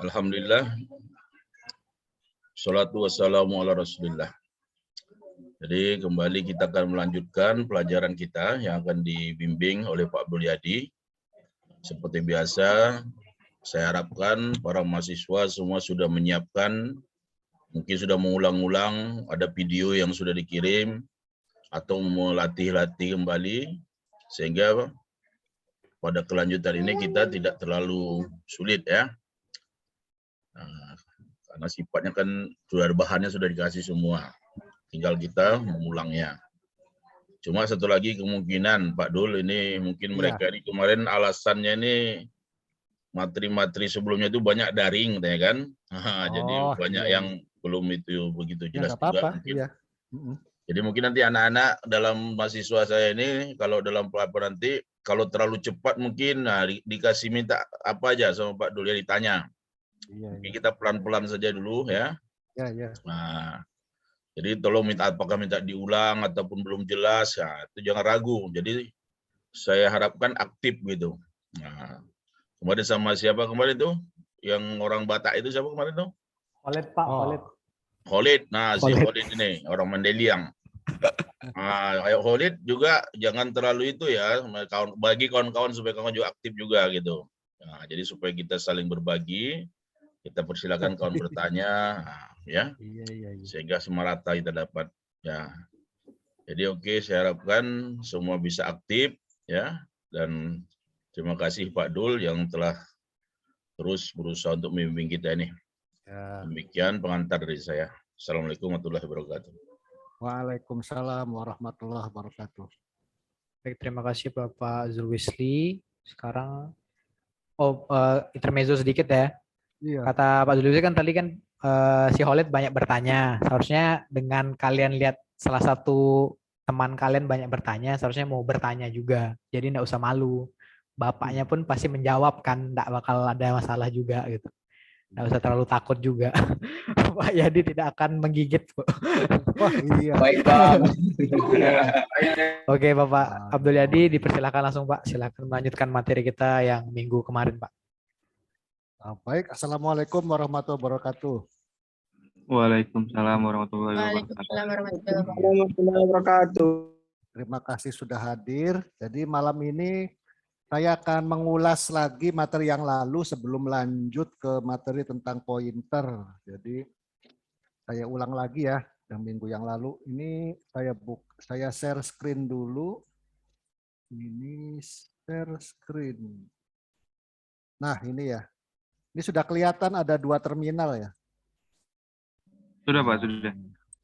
Alhamdulillah. Salatu wassalamu ala rasulillah. Jadi kembali kita akan melanjutkan pelajaran kita yang akan dibimbing oleh Pak Abdul Yadi. Seperti biasa, saya harapkan para mahasiswa semua sudah menyiapkan, mungkin sudah mengulang-ulang, ada video yang sudah dikirim, atau melatih-latih kembali, sehingga pada kelanjutan ini kita tidak terlalu sulit ya. Nah, karena sifatnya kan sudah ada bahannya sudah dikasih semua. Tinggal kita mengulangnya. Cuma satu lagi kemungkinan Pak Dul, ini mungkin mereka ini kemarin alasannya ini materi-materi sebelumnya itu banyak daring, ya kan? Jadi banyak yang belum itu begitu jelas juga mungkin. Jadi mungkin nanti anak-anak dalam mahasiswa saya ini kalau dalam pelaporan nanti kalau terlalu cepat mungkin dikasih minta apa aja sama Pak Dul ya ditanya. Mungkin kita pelan-pelan saja dulu ya. Nah, jadi tolong apakah minta diulang ataupun belum jelas, ya itu jangan ragu. Jadi saya harapkan aktif gitu. Nah, kemarin sama siapa kemarin tuh? Yang orang Batak itu siapa kemarin tuh? Khalid Pak, Khalid. Khalid, nah si Khalid ini orang Mandeliang. Nah, Khalid juga jangan terlalu itu ya, bagi kawan-kawan supaya kawan juga aktif juga gitu. Nah, jadi supaya kita saling berbagi, kita persilakan kawan bertanya, ya, sehingga semua rata kita dapat, ya. Jadi oke, saya harapkan semua bisa aktif, ya, dan terima kasih Pak Dul yang telah terus berusaha untuk membimbing kita ini. Demikian pengantar dari saya. Assalamualaikum warahmatullahi wabarakatuh. Waalaikumsalam warahmatullahi wabarakatuh. Baik, terima kasih Bapak Zulwisli. Sekarang intermezzo sedikit ya. Kata Pak Zulwisli kan tadi kan si Khalid banyak bertanya. Seharusnya dengan kalian lihat salah satu teman kalian banyak bertanya, seharusnya mau bertanya juga. Jadi enggak usah malu. Bapaknya pun pasti menjawab kan, enggak bakal ada masalah juga gitu. Enggak usah terlalu takut juga. Pak Yadi tidak akan menggigit. Wah, iya. Baik, Bang. Oke, Bapak Abdul Yadi, dipersilakan langsung, Pak. Silakan melanjutkan materi kita yang minggu kemarin, Pak. Baik, Assalamualaikum warahmatullahi wabarakatuh. Waalaikumsalam warahmatullahi wabarakatuh. Terima kasih sudah hadir. Jadi malam ini saya akan mengulas lagi materi yang lalu sebelum lanjut ke materi tentang pointer. Jadi saya ulang lagi ya, yang minggu yang lalu. Ini saya share screen dulu. Ini share screen. Nah ini ya. Ini sudah kelihatan ada 2 terminal ya. Sudah Pak, sudah.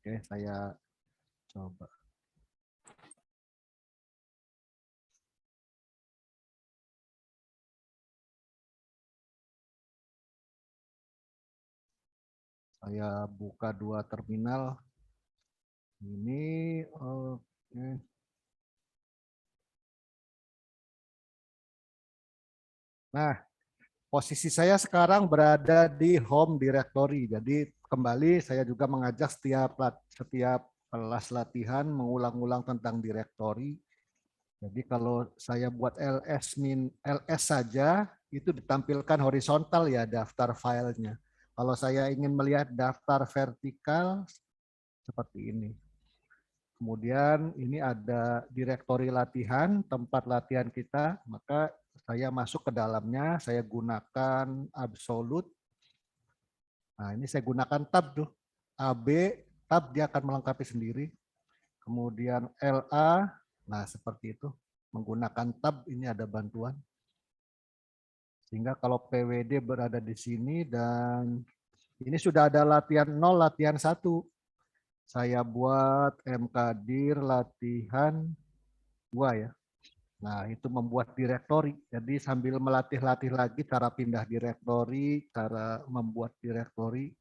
Oke, saya coba. Saya buka 2 terminal. Ini oke. Nah, posisi saya sekarang berada di home directory. Jadi kembali saya juga mengajak setiap kelas latihan mengulang-ulang tentang directory. Jadi kalau saya buat ls saja itu ditampilkan horizontal ya daftar filenya. Kalau saya ingin melihat daftar vertikal seperti ini. Kemudian ini ada direktori latihan, tempat latihan kita, maka saya masuk ke dalamnya, saya gunakan absolute. Nah ini saya gunakan tab tuh, AB, tab dia akan melengkapi sendiri. Kemudian LA, nah seperti itu, menggunakan tab ini ada bantuan. Sehingga kalau PWD berada di sini dan ini sudah ada latihan 0, latihan 1. Saya buat mkdir latihan 2 ya. Nah itu membuat direktori. Jadi sambil melatih-latih lagi cara pindah direktori, cara membuat direktori.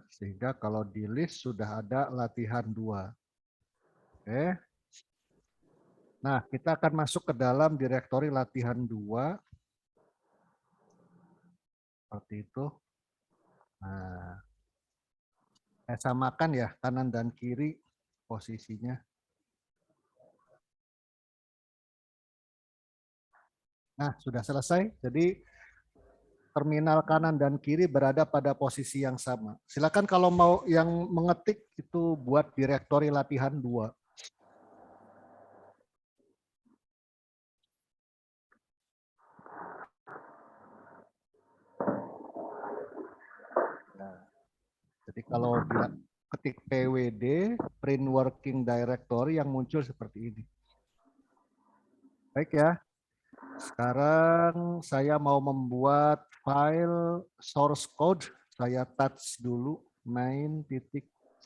Sehingga kalau di list sudah ada latihan 2. Oke. Nah, kita akan masuk ke dalam direktori latihan 2. Seperti itu. Nah, saya samakan ya kanan dan kiri posisinya. Nah, sudah selesai. Jadi terminal kanan dan kiri berada pada posisi yang sama. Silakan kalau mau yang mengetik itu buat direktori latihan 2. Nah, jadi kalau dia ketik PWD, Print Working Directory, yang muncul seperti ini. Baik ya. Sekarang saya mau membuat file source code. Saya touch dulu main.c.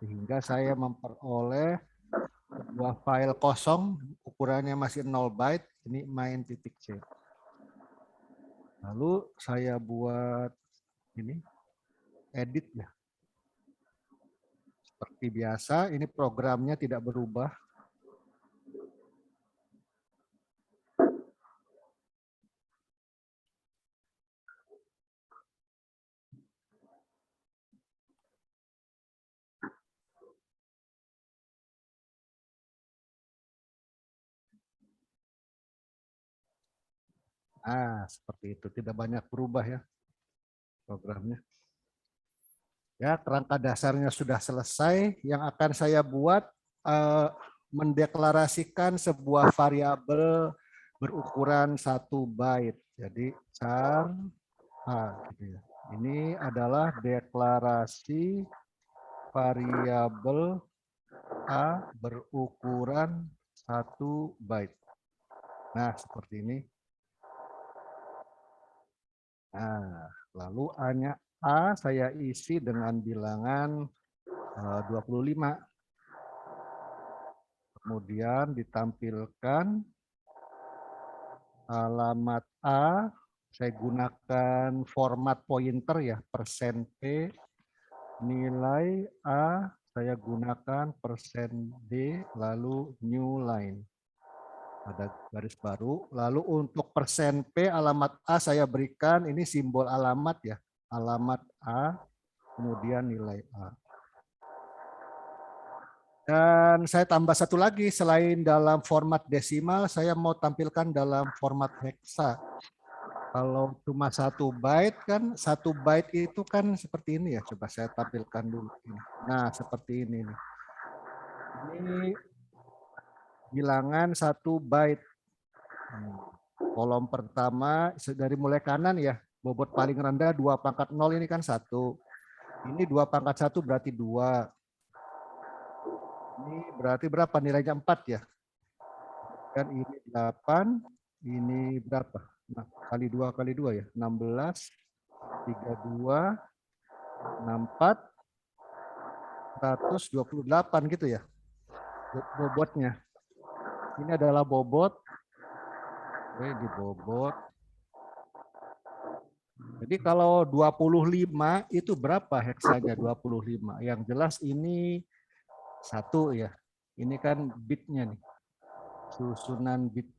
Sehingga saya memperoleh sebuah file kosong, ukurannya masih 0 byte, ini main.c. Lalu saya buat ini, edit ya. Seperti biasa, ini programnya tidak berubah. Nah, seperti itu. Tidak banyak berubah ya programnya. Ya, kerangka dasarnya sudah selesai. Yang akan saya buat mendeklarasikan sebuah variabel berukuran 1 byte. Jadi char gitu ya. Ini adalah deklarasi variabel A berukuran 1 byte. Nah, seperti ini. Nah, lalu A-nya A saya isi dengan bilangan 25. Kemudian ditampilkan alamat A, saya gunakan format pointer ya, %P, nilai A saya gunakan %D, lalu new line. Ada garis baru. Lalu untuk %P alamat A saya berikan ini simbol alamat ya. Alamat A, kemudian nilai A. Dan saya tambah satu lagi, selain dalam format desimal, saya mau tampilkan dalam format hexa. Kalau cuma 1 byte kan, 1 byte itu kan seperti ini ya. Coba saya tampilkan dulu. Nah, seperti ini. Ini bilangan 1 byte. Kolom pertama dari mulai kanan ya, bobot paling rendah 2 pangkat 0 ini kan 1. Ini 2 pangkat 1 berarti 2. Ini berarti berapa nilainya 4 ya. Dan ini 8, ini berapa? Nah, kali 2 kali 2 ya, 16, 32, 64, 128 gitu ya. Bobotnya. Ini adalah bobot. Oke, di bobot. Jadi kalau 25 itu berapa heksanya 25? Yang jelas ini 1 ya. Ini kan bitnya nih. Susunan bit.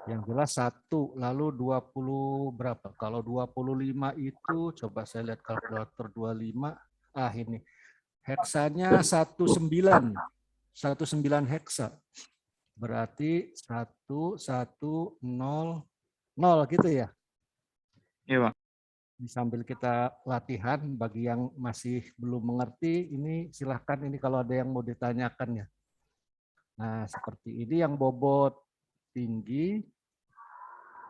Yang jelas 1, lalu 20 berapa? Kalau 25 itu coba saya lihat kalkulator 25. Ah ini. Heksanya 19. 19 heksa. Berarti 1, 1, 0, 0 gitu ya. Iya, Pak. Sambil kita latihan, bagi yang masih belum mengerti, ini silahkan ini kalau ada yang mau ditanyakan ya. Nah, seperti ini yang bobot tinggi,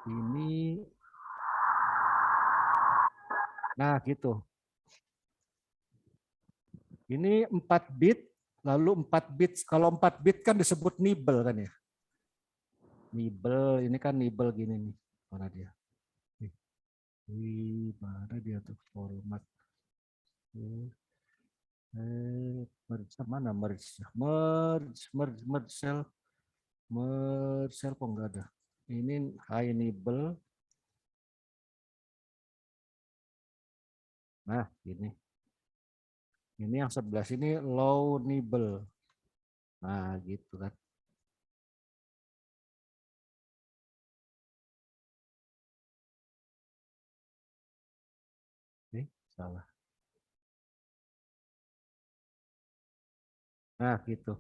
ini, nah gitu. Ini 4 bit, lalu 4 bit, kalau 4 bit kan disebut nibble kan ya. Nibble, ini kan nibble gini nih, mana dia? Mana dia tuh format? Merge mana merge cell kok enggak ada. Ini high nibble. Nah, ini yang sebelah sini low nibble. Nah, gitu kan. Salah. Nah, gitu.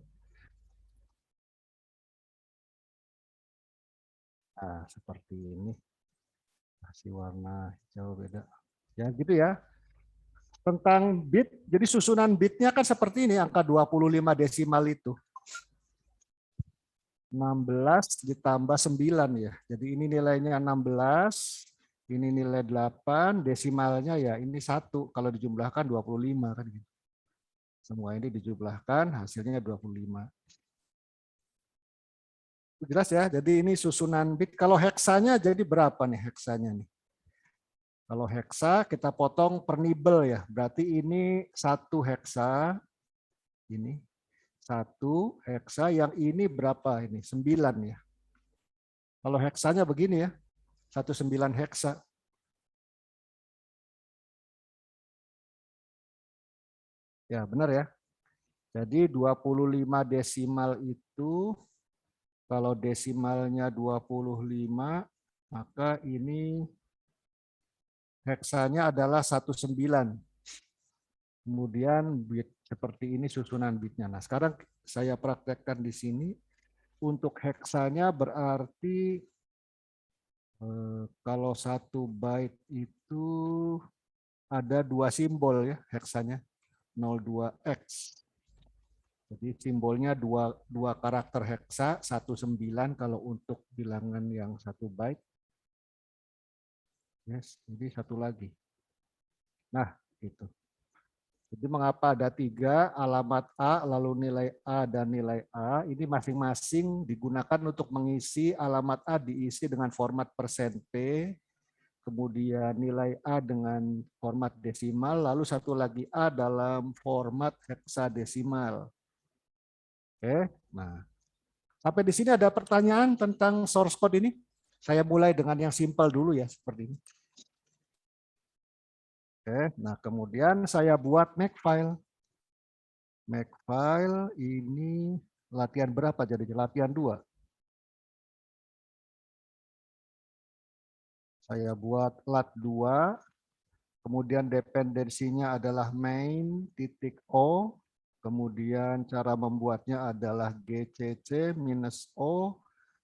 Nah, seperti ini. Nah, Kasih warna hijau beda. Ya gitu ya. Tentang bit, jadi susunan bitnya kan seperti ini, angka 25 desimal itu. 16 ditambah 9 ya. Jadi ini nilainya 16, ini nilai 8, desimalnya ya ini 1. Kalau dijumlahkan 25 kan gitu. Semua ini dijumlahkan, hasilnya 25. Jelas ya, jadi ini susunan bit. Kalau heksanya jadi berapa nih heksanya nih? Kalau heksa kita potong per nibel ya, berarti ini 1 heksa, ini 1 heksa, yang ini berapa ini? 9 ya. Kalau heksanya begini ya, 19 heksa. Ya benar ya. Jadi 25 desimal itu, kalau desimalnya 25, maka ini heksanya adalah 19. Kemudian bit seperti ini susunan bitnya. Nah, sekarang saya praktekkan di sini. Untuk heksanya berarti kalau 1 byte itu ada 2 simbol ya heksanya, 02X. Jadi simbolnya dua karakter heksa, 19 kalau untuk bilangan yang 1 byte. Yes, jadi 1 lagi. Nah, itu. Jadi mengapa ada 3, alamat A, lalu nilai A dan nilai A, ini masing-masing digunakan untuk mengisi alamat A diisi dengan format %P, kemudian nilai A dengan format desimal, lalu satu lagi A dalam format heksadesimal. Oke, nah sampai di sini ada pertanyaan tentang source code ini? Saya mulai dengan yang simpel dulu ya, seperti ini. Oke, nah kemudian saya buat makefile. Makefile ini latihan berapa jadi? Latihan 2. Saya buat lat 2, kemudian dependensinya adalah main.o, kemudian cara membuatnya adalah gcc-o,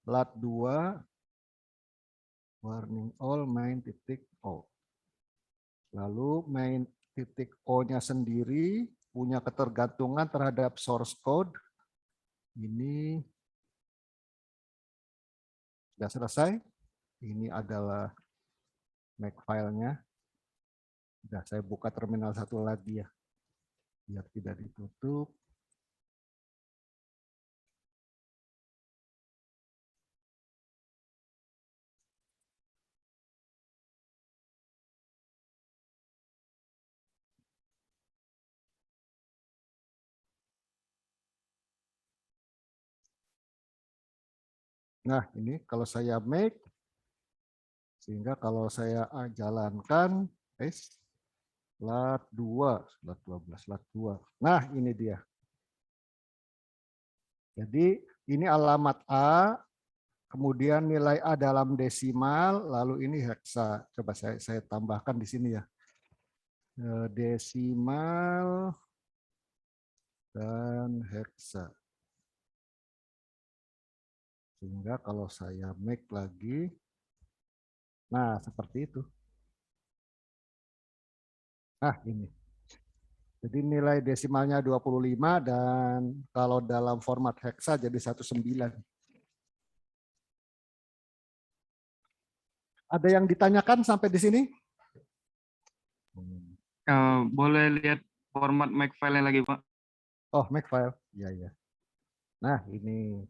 lat 2, warning all main.o. Lalu main.o-nya sendiri punya ketergantungan terhadap source code. Ini sudah selesai. Ini adalah makefile-nya. Sudah saya buka terminal 1 lagi ya, biar tidak ditutup. Nah, ini kalau saya make, sehingga kalau saya jalankan, lat 2, lat 12, lat 2. Nah, ini dia. Jadi ini alamat A, kemudian nilai A dalam desimal, lalu ini heksa. Coba saya tambahkan di sini ya. Desimal dan heksa. Sehingga kalau saya make lagi, nah seperti itu. Nah ini. Jadi nilai desimalnya 25 dan kalau dalam format heksa jadi 19. Ada yang ditanyakan sampai di sini? Boleh lihat format makefile lagi, Pak? Oh, makefile. Iya, iya. Nah, ini.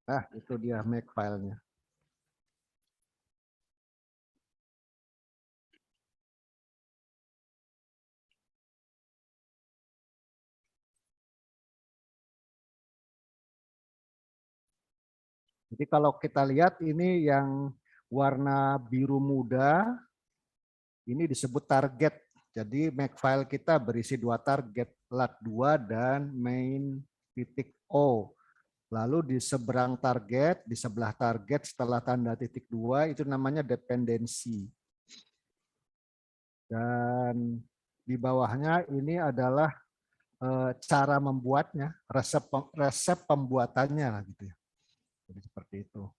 Nah, itu dia makefile-nya. Jadi kalau kita lihat ini yang warna biru muda, ini disebut target. Jadi makefile kita berisi 2 target. lat2 dan main titik O. Lalu di seberang target, di sebelah target setelah tanda titik 2 itu namanya dependensi. Dan di bawahnya ini adalah cara membuatnya, resep pembuatannya lah gitu ya. Jadi seperti itu.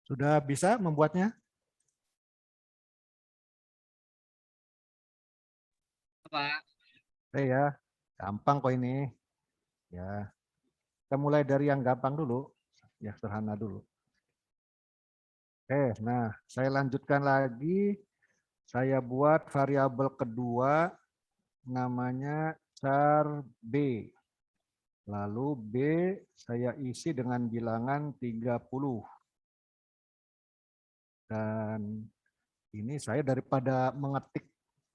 Sudah bisa membuatnya? Pak. Ya, gampang kok ini. Ya, kita mulai dari yang gampang dulu, ya sederhana dulu. Nah saya lanjutkan lagi. Saya buat variabel kedua, namanya char B. Lalu B saya isi dengan bilangan 30. Dan ini saya daripada mengetik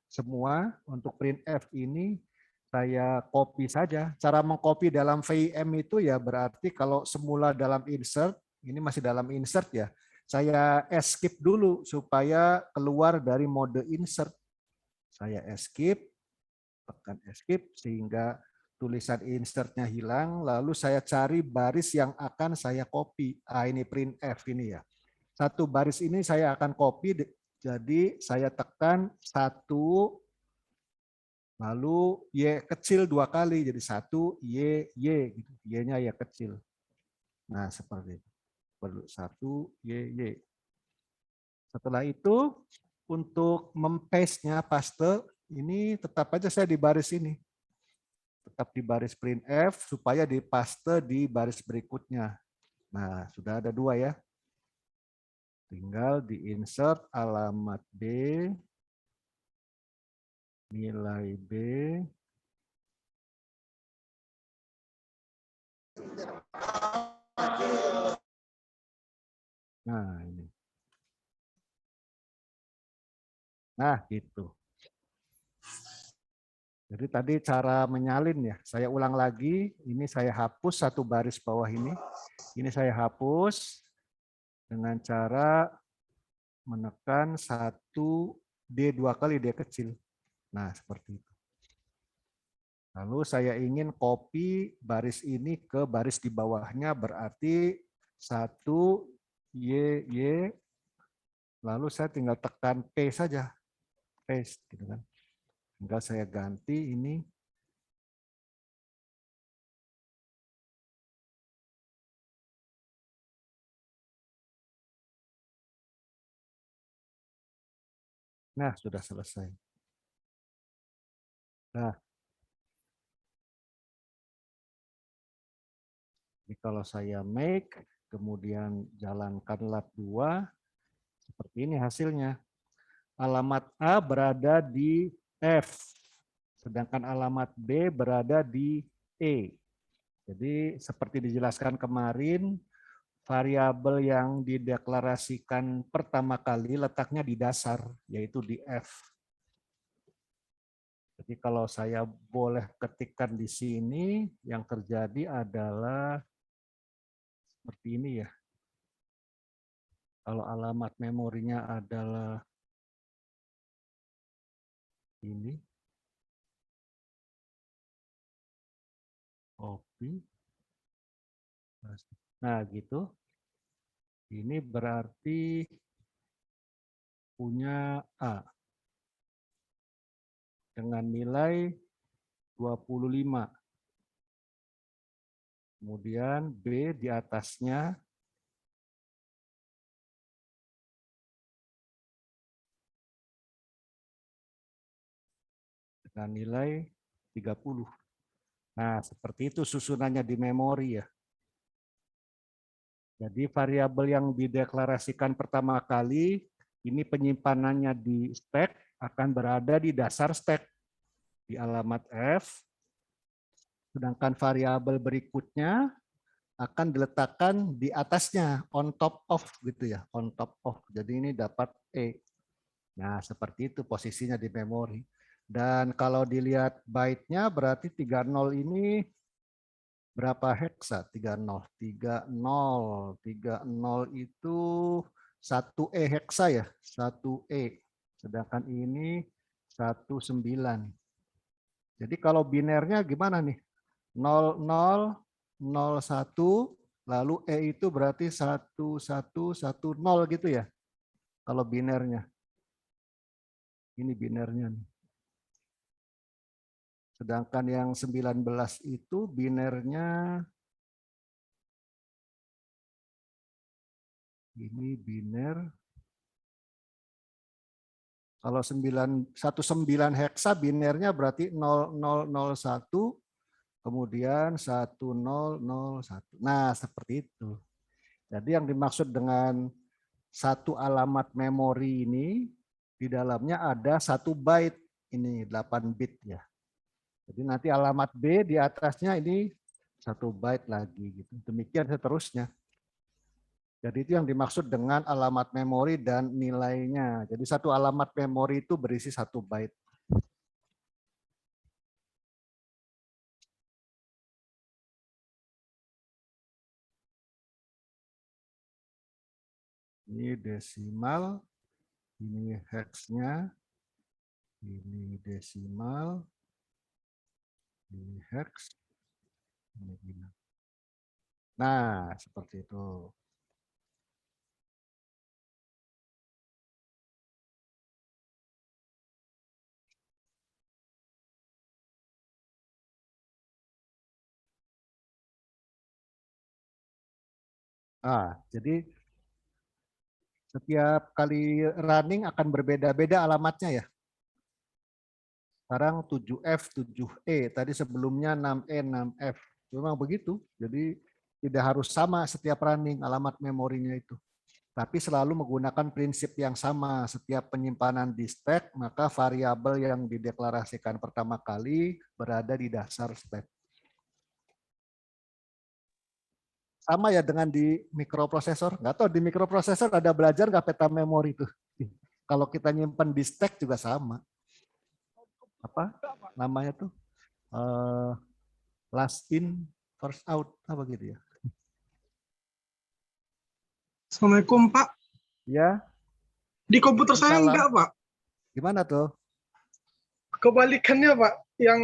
semua untuk printf ini, saya copy saja. Cara mengcopy dalam VIM itu ya berarti kalau semula dalam insert, ini masih dalam insert ya, saya escape dulu supaya keluar dari mode insert. Saya escape, tekan escape sehingga tulisan insertnya hilang, lalu saya cari baris yang akan saya copy. Ini printf ini ya. Satu baris ini saya akan copy, jadi saya tekan 1, lalu Y kecil 2 kali, jadi 1, Y, gitu. Y-nya ya kecil. Nah, seperti itu. Perlu 1, Y. Setelah itu, untuk mempaste-nya, paste, ini tetap aja saya di baris ini. Tetap di baris printf, supaya dipaste di baris berikutnya. Nah, sudah ada 2 ya. Tinggal di-insert alamat B, nilai B, nah ini. Nah gitu. Jadi tadi cara menyalin ya, saya ulang lagi, ini saya hapus satu baris bawah ini saya hapus dengan cara menekan 1D 2 kali, D kecil. Nah seperti itu. Lalu saya ingin copy baris ini ke baris di bawahnya, berarti 1 Y, lalu saya tinggal tekan P saja, paste gitu kan. Tinggal saya ganti ini. Nah, sudah selesai. Nah, jadi kalau saya make, kemudian jalankan lat2, seperti ini hasilnya. Alamat A berada di F, sedangkan alamat B berada di E. Jadi seperti dijelaskan kemarin, variabel yang dideklarasikan pertama kali letaknya di dasar, yaitu di F. Jadi kalau saya boleh ketikkan di sini, yang terjadi adalah seperti ini ya. Kalau alamat memorinya adalah Ini. Copy. Nah, gitu. Ini berarti punya A dengan nilai 25. Kemudian B di atasnya dengan nilai 30. Nah, seperti itu susunannya di memori ya. Jadi variabel yang dideklarasikan pertama kali, ini penyimpanannya di stack, akan berada di dasar stack, di alamat F. Sedangkan variabel berikutnya akan diletakkan di atasnya, on top of gitu ya, on top of. Jadi ini dapat E. Nah, seperti itu posisinya di memori. Dan kalau dilihat byte-nya berarti 30 ini berapa heksa? 30. 30 itu 1E heksa ya, 1E. Sedangkan ini 19. Jadi kalau binernya gimana nih? 00, 01, lalu E itu berarti 1110 gitu ya. Kalau binernya. Ini binernya nih. Sedangkan yang 19 itu binernya ini biner. Kalau 19 heksa binernya berarti 0001 kemudian 1001. Nah, seperti itu. Jadi yang dimaksud dengan satu alamat memori ini di dalamnya ada 1 byte, ini 8 bit ya. Jadi nanti alamat B di atasnya ini 1 byte lagi gitu. Demikian seterusnya. Jadi itu yang dimaksud dengan alamat memori dan nilainya. Jadi satu alamat memori itu berisi 1 byte. Ini desimal, ini hex-nya, ini desimal, ini hex, ini biner. Nah, seperti itu. Jadi setiap kali running akan berbeda-beda alamatnya ya. Sekarang 7F, 7E, tadi sebelumnya 6E, 6F. Memang begitu, jadi tidak harus sama setiap running alamat memorinya itu. Tapi selalu menggunakan prinsip yang sama. Setiap penyimpanan di stack, maka variabel yang dideklarasikan pertama kali berada di dasar stack. Sama ya dengan di mikroprosesor. Nggak tahu di mikroprosesor ada belajar nggak peta memori itu. Kalau kita nyimpan di stack juga sama. Apa namanya tuh? Last in, first out, apa gitu ya. Assalamualaikum Pak. Ya. Di komputer saya enggak Pak. Gimana tuh? Kebalikannya Pak. Yang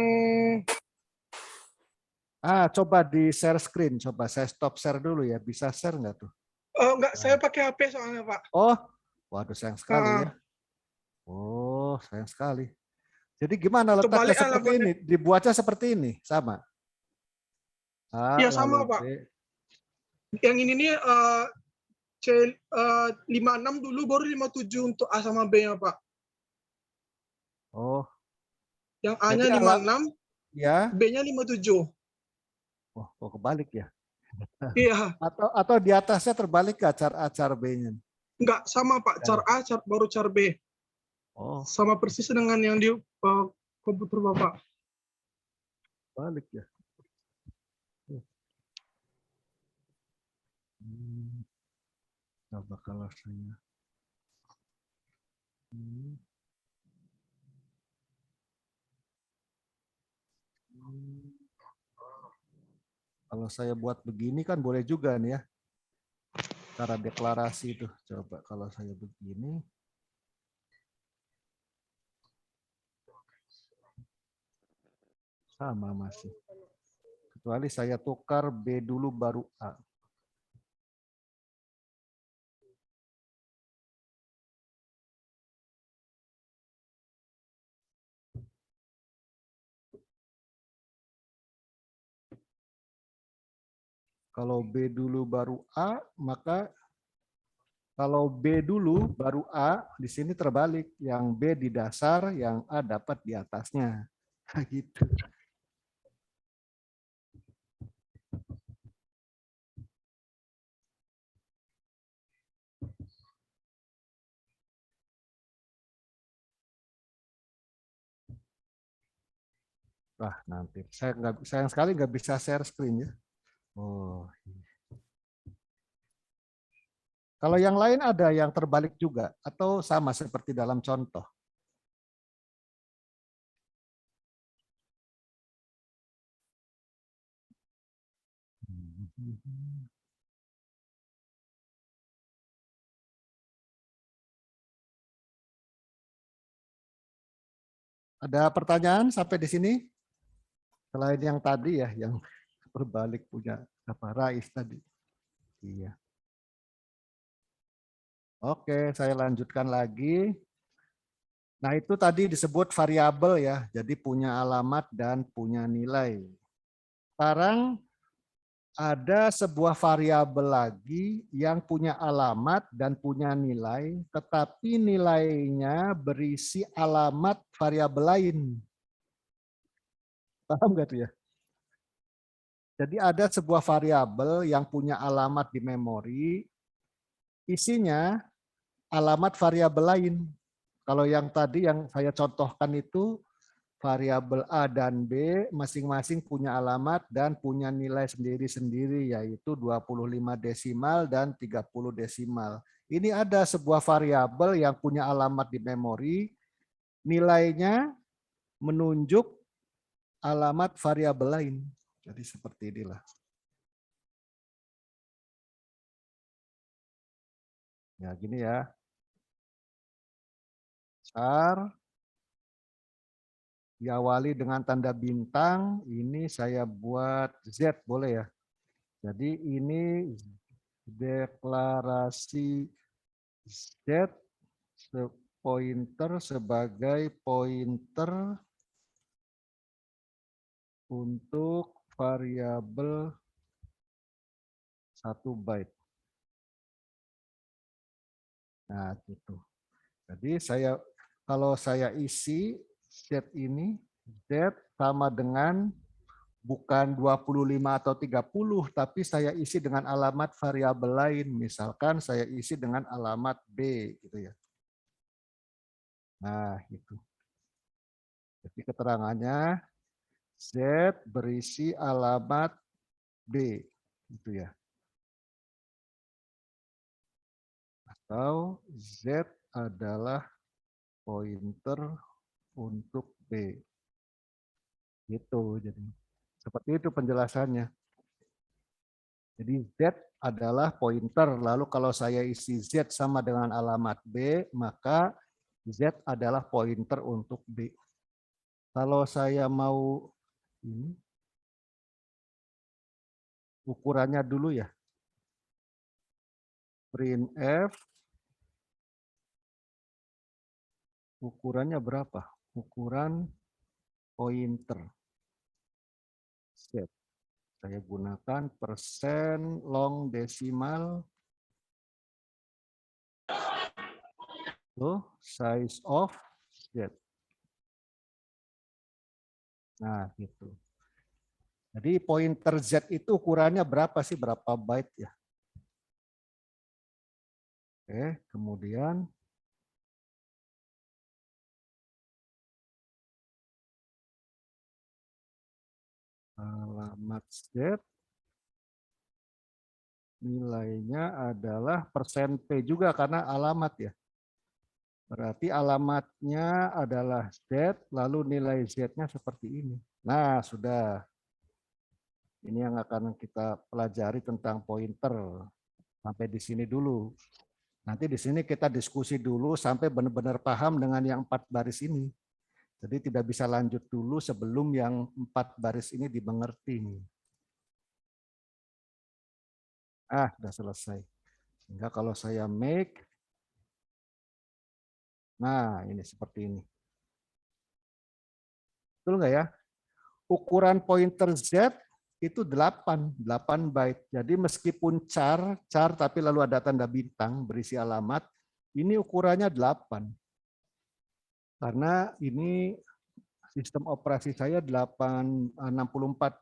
coba di share screen. Coba saya stop share dulu ya. Bisa share nggak tuh? enggak, saya pakai HP soalnya Pak. Oh, waduh sayang sekali ya. Oh, sayang sekali. Jadi gimana letaknya seperti ini? Dibuatnya seperti ini, sama? Iya sama Pak. Yang ini nih C56 dulu baru 57 untuk A sama B-nya Pak. Oh. Yang A-nya 56, ya. B-nya 57. Oh, kok kebalik ya? Iya. Atau di atasnya terbalik ke car A, car B-nya? Enggak, sama Pak. Car A, baru car B. Oh. Sama persis dengan yang di komputer Bapak. Balik ya. Coba kalau saya. Kalau saya buat begini kan boleh juga nih ya. Cara deklarasi itu. Coba kalau saya begini. Sama masih. Kecuali saya tukar B dulu baru A. Kalau B dulu baru A, maka kalau B dulu baru A, di sini terbalik. Yang B di dasar, yang A dapat di atasnya. Gitu. Wah, nanti saya sayang sekali nggak bisa share screen ya. Oh. Kalau yang lain ada yang terbalik juga atau sama seperti dalam contoh? Ada pertanyaan sampai di sini? Selain yang tadi ya, yang berbalik punya apa Rais tadi. Iya. Oke, saya lanjutkan lagi. Nah, itu tadi disebut variabel ya. Jadi punya alamat dan punya nilai. Sekarang ada sebuah variabel lagi yang punya alamat dan punya nilai, tetapi nilainya berisi alamat variabel lain. Paham nggak tuh ya? Jadi ada sebuah variabel yang punya alamat di memori, isinya alamat variabel lain. Kalau yang tadi yang saya contohkan itu variabel A dan B masing-masing punya alamat dan punya nilai sendiri-sendiri, yaitu 25 desimal dan 30 desimal. Ini ada sebuah variabel yang punya alamat di memori, nilainya menunjuk alamat variabel lain. Jadi seperti inilah. Ya gini ya. Char diawali dengan tanda bintang, ini saya buat Z boleh ya. Jadi ini deklarasi Z pointer sebagai pointer untuk variabel 1 byte. Nah, gitu. Jadi kalau saya isi Z ini, Z sama dengan bukan 25 atau 30, tapi saya isi dengan alamat variabel lain. Misalkan saya isi dengan alamat B gitu ya. Nah, itu. Jadi keterangannya Z berisi alamat B gitu ya. Atau Z adalah pointer untuk B. Gitu jadi. Seperti itu penjelasannya. Jadi Z adalah pointer, lalu kalau saya isi Z sama dengan alamat B, maka Z adalah pointer untuk B. Kalau saya mau ini ukurannya dulu ya. Printf ukurannya berapa? Ukuran pointer. Z. Saya gunakan persen long desimal. Tuh, size of Z. Nah, gitu. Jadi pointer Z itu ukurannya berapa sih? Berapa byte ya? Oke, kemudian alamat Z nilainya adalah persen P juga karena alamat ya. Berarti alamatnya adalah Z, lalu nilai Z-nya seperti ini. Nah, sudah. Ini yang akan kita pelajari tentang pointer. Sampai di sini dulu. Nanti di sini kita diskusi dulu sampai benar-benar paham dengan yang 4 baris ini. Jadi tidak bisa lanjut dulu sebelum yang 4 baris ini dimengerti. Sudah selesai. Sehingga kalau saya make, nah ini seperti ini. Betul nggak ya? Ukuran pointer Z itu 8 byte. Jadi meskipun char tapi lalu ada tanda bintang berisi alamat, ini ukurannya 8. Karena ini sistem operasi saya 64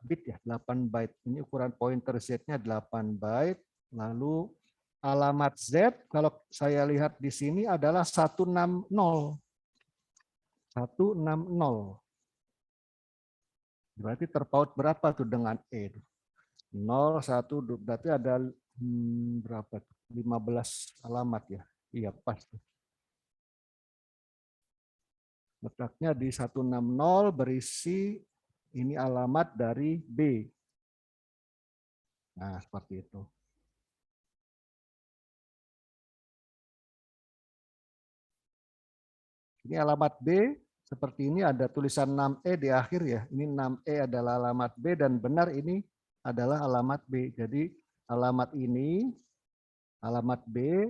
bit ya, 8 byte. Ini ukuran pointer Z-nya 8 byte. Lalu alamat Z kalau saya lihat di sini adalah 160. 160. Berarti terpaut berapa tuh dengan E? 0, 1, berarti ada berapa? 15 alamat ya. Iya, pas. Letaknya di 160 berisi ini alamat dari B. Nah, seperti itu. Ini alamat B, seperti ini ada tulisan 6E di akhir ya. Ini 6E adalah alamat B dan benar ini adalah alamat B. Jadi alamat ini, alamat B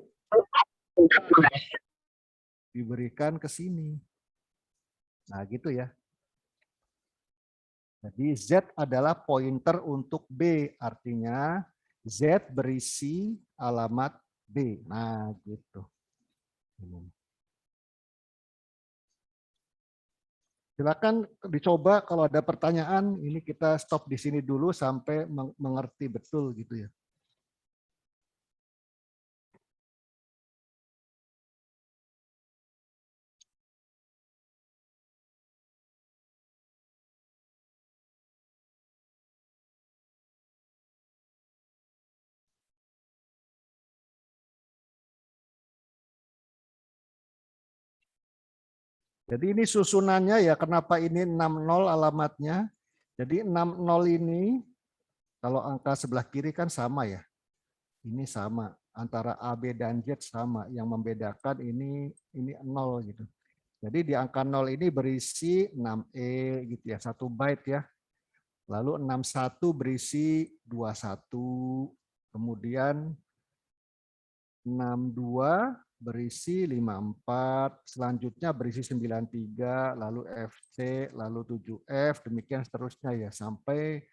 diberikan ke sini. Nah gitu ya. Jadi Z adalah pointer untuk B, artinya Z berisi alamat B. Nah gitu. Silakan dicoba kalau ada pertanyaan, ini kita stop di sini dulu sampai mengerti betul gitu ya. Jadi ini susunannya ya, kenapa ini 60 alamatnya. Jadi 60 ini, kalau angka sebelah kiri kan sama ya. Ini sama, antara A, B, dan Z sama. Yang membedakan ini 0 gitu. Jadi di angka 0 ini berisi 6E gitu ya, 1 byte ya. Lalu 61 berisi 21, kemudian 62 berisi 54, selanjutnya berisi 93, lalu FC, lalu 7F, demikian seterusnya ya, sampai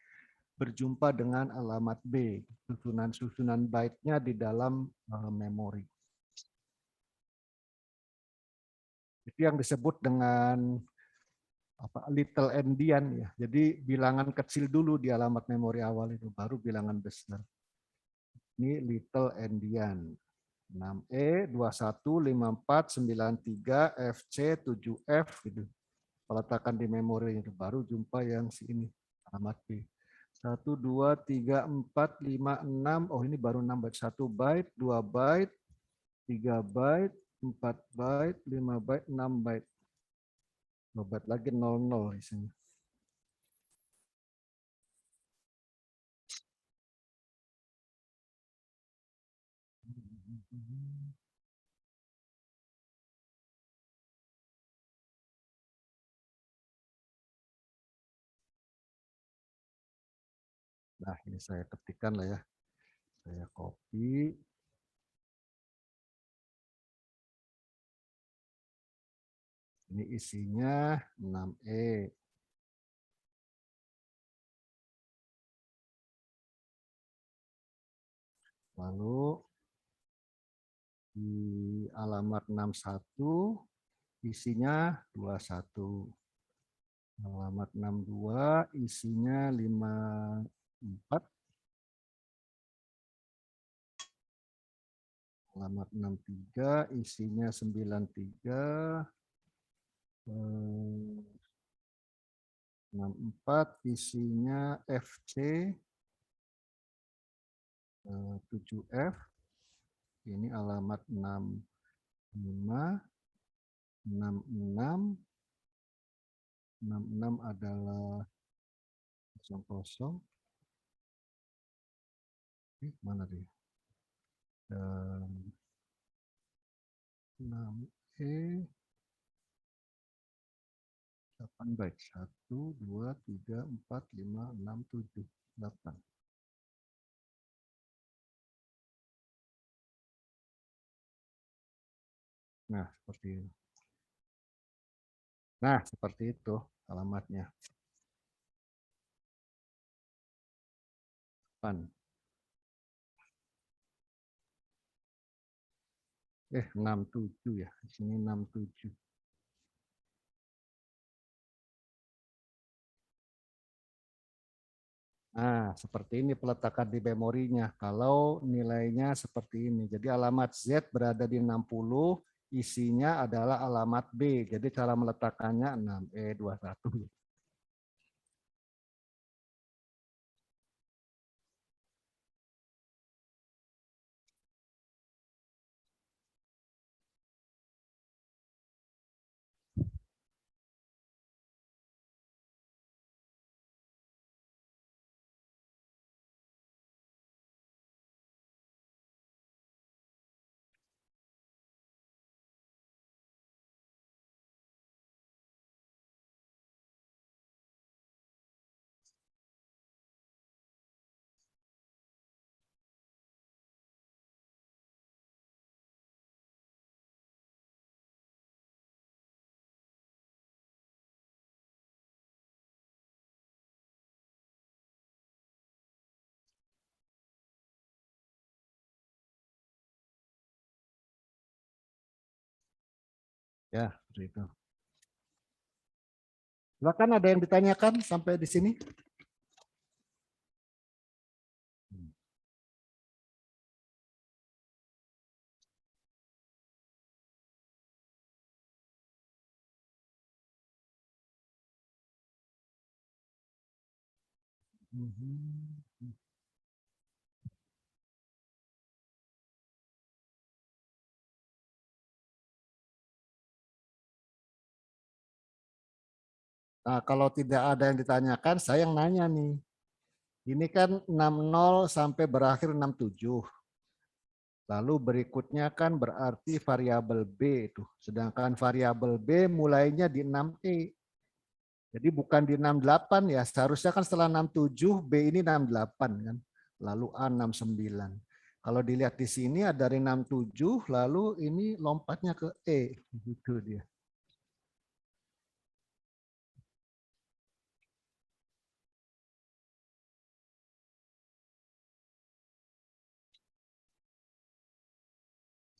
berjumpa dengan alamat B, susunan-susunan byte-nya di dalam memori. Itu yang disebut dengan little endian ya. Jadi bilangan kecil dulu di alamat memori awal itu, baru bilangan besar. Ini little endian. 6E, 21, 54, 93, FC, 7F gitu. Kalau letakkan di memori itu baru jumpa yang sini alamat B. 1, 2, 3, 4, 5, 6. Oh ini baru 6 byte. 1 byte, 2 byte, 3 byte, 4 byte, 5 byte, 6 byte. 2 byte lagi 00 di sini. Nah, ini saya ketikkan lah ya. Saya copy. Ini isinya 6E. Lalu di alamat 61 isinya 21. Alamat 62 isinya 54. Alamat 63 isinya 93. 64 isinya FC, 7F. Ini alamat 65. 66. 66 adalah 00. Mana dia? Dan 6E. byte. 1, 2, 3, 4, 5, 6, 7, 8. Nah, seperti ini. Nah, seperti itu alamatnya. 67 ya. Di sini 67. Nah, seperti ini peletakan di memorinya. Kalau nilainya seperti ini. Jadi alamat Z berada di 60, isinya adalah alamat B. Jadi cara meletakkannya 6E21. Ya, seperti itu. Silakan, ada yang ditanyakan sampai di sini? Nah, kalau tidak ada yang ditanyakan, saya yang nanya nih. Ini kan 60 sampai berakhir 67. Lalu berikutnya kan berarti variabel B itu. Sedangkan variabel B mulainya di 6E. Jadi bukan di 68 ya. Seharusnya kan setelah 67 B ini 68 kan. Lalu A 69. Kalau dilihat di sini ada dari 67 lalu ini lompatnya ke E. Gitu dia.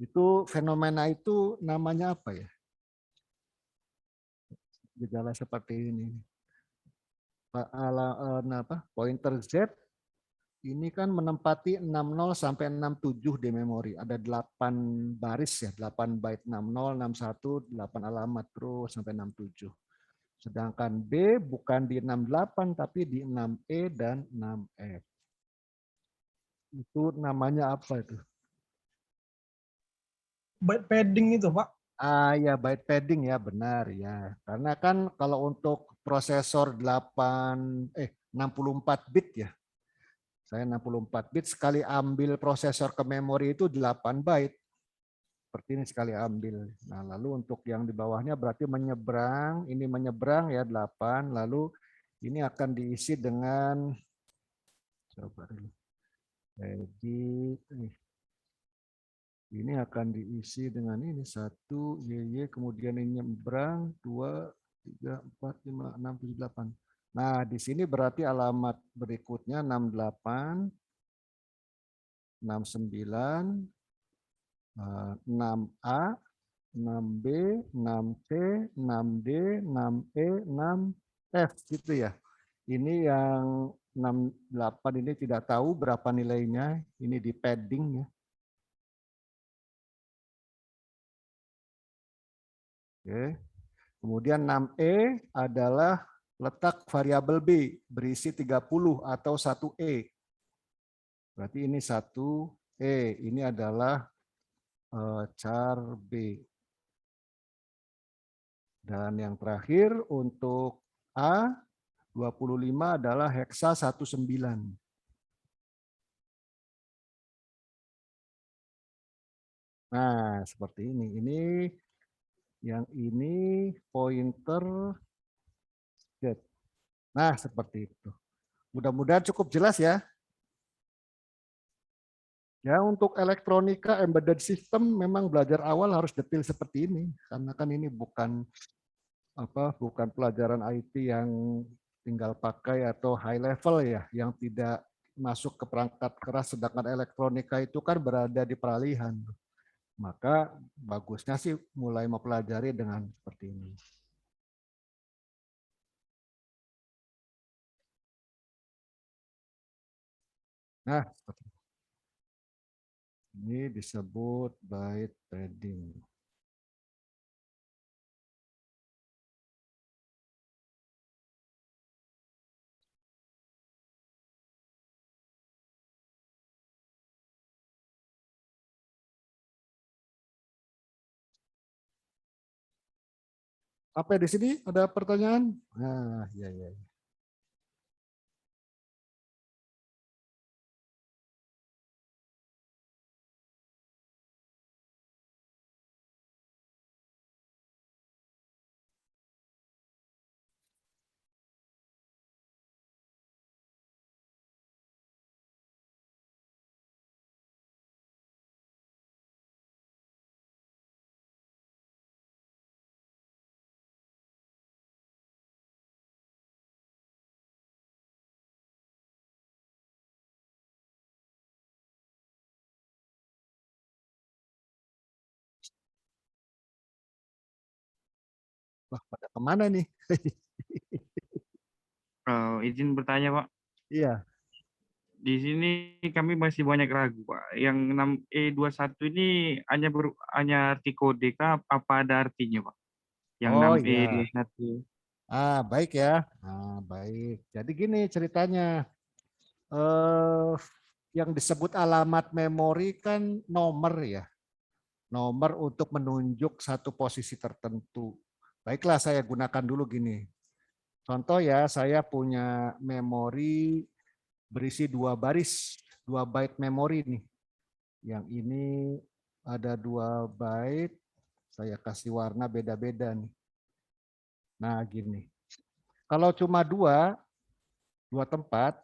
Itu fenomena itu namanya apa ya? Gejala seperti ini. Pointer Z ini kan menempati 60 sampai 67 di memori. Ada 8 baris ya, 8 byte 60, 61, 8 alamat terus sampai 67. Sedangkan B bukan di 68 tapi di 6E dan 6F. Itu namanya apa itu? Byte padding itu, Pak. Ah ya, byte padding ya, benar ya. Karena kan kalau untuk prosesor 64 bit ya. Saya 64 bit sekali ambil prosesor ke memori itu 8 byte. Seperti ini sekali ambil. Nah, lalu untuk yang di bawahnya berarti menyeberang, ini menyeberang ya 8, lalu ini akan diisi dengan coba dulu. Ini akan diisi dengan ini 1 YY, kemudian ini nyebrang 2 3 4 5 6 7 8. Nah, di sini berarti alamat berikutnya 68 69 6A, 6B, 6C, 6D, 6E, 6F gitu ya. Ini yang 68 ini tidak tahu berapa nilainya, ini di padding ya. Oke. Kemudian 6E adalah letak variabel B berisi 30 atau 1E. Berarti ini 1E, ini adalah char B. Dan yang terakhir untuk A 25 adalah heksa 19. Nah, seperti ini. Yang ini pointer Good. Nah, seperti itu. Mudah-mudahan cukup jelas ya. Ya, untuk elektronika embedded system memang belajar awal harus detail seperti ini karena kan ini bukan pelajaran IT yang tinggal pakai atau high level ya, yang tidak masuk ke perangkat keras, sedangkan elektronika itu kan berada di peralihan. Maka bagusnya sih mulai mempelajari dengan seperti ini. Nah, ini disebut byte trading. Apa di sini ada pertanyaan? Nah, ya ya. Wah, pada kemana nih? Izin bertanya, Pak. Iya. Di sini kami masih banyak ragu, Pak. Yang 6E21 ini hanya arti kode kah? Apa ada artinya, Pak? Yang Oh ya. 6E21. Baik ya. Baik. Jadi gini ceritanya. Eh, yang disebut alamat memori kan nomor ya. Nomor untuk menunjuk satu posisi tertentu. Baiklah, saya gunakan dulu gini. Contoh ya, saya punya memori berisi 2 baris, 2 byte memori nih. Yang ini ada 2 byte, saya kasih warna beda-beda nih. Nah gini, kalau cuma dua tempat,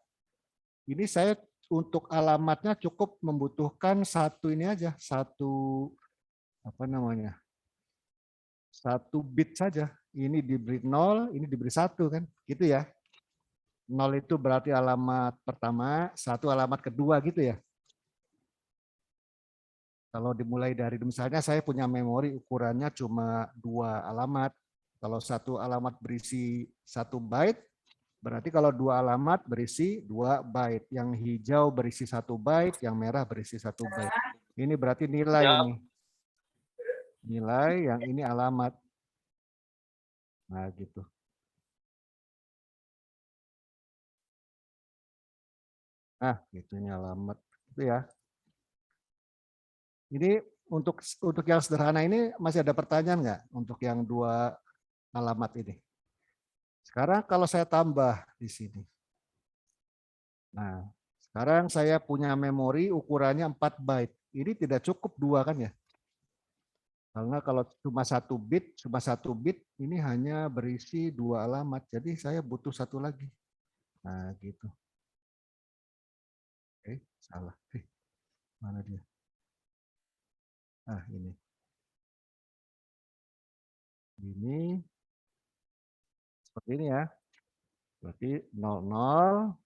ini saya untuk alamatnya cukup membutuhkan satu ini aja, satu satu bit saja. Ini diberi 0, ini diberi 1 kan, gitu ya. 0 itu berarti alamat pertama, 1 alamat kedua gitu ya. Kalau dimulai dari misalnya saya punya memori ukurannya cuma 2 alamat. Kalau satu alamat berisi 1 byte, berarti kalau 2 alamat berisi 2 byte. Yang hijau berisi 1 byte, yang merah berisi 1 byte. Ini berarti nilai ini. Nilai, yang ini alamat. Nah, gitu. Nah, gitu ini alamat. Itu ya. Ini untuk yang sederhana ini masih ada pertanyaan nggak untuk yang 2 alamat ini? Sekarang kalau saya tambah di sini. Nah, sekarang saya punya memori ukurannya 4 byte. Ini tidak cukup 2 kan ya? Karena kalau cuma 1 bit, ini hanya berisi 2 alamat. Jadi saya butuh 1 lagi. Nah, gitu. Salah. Mana dia? Ini. Ini seperti ini ya. Berarti 00.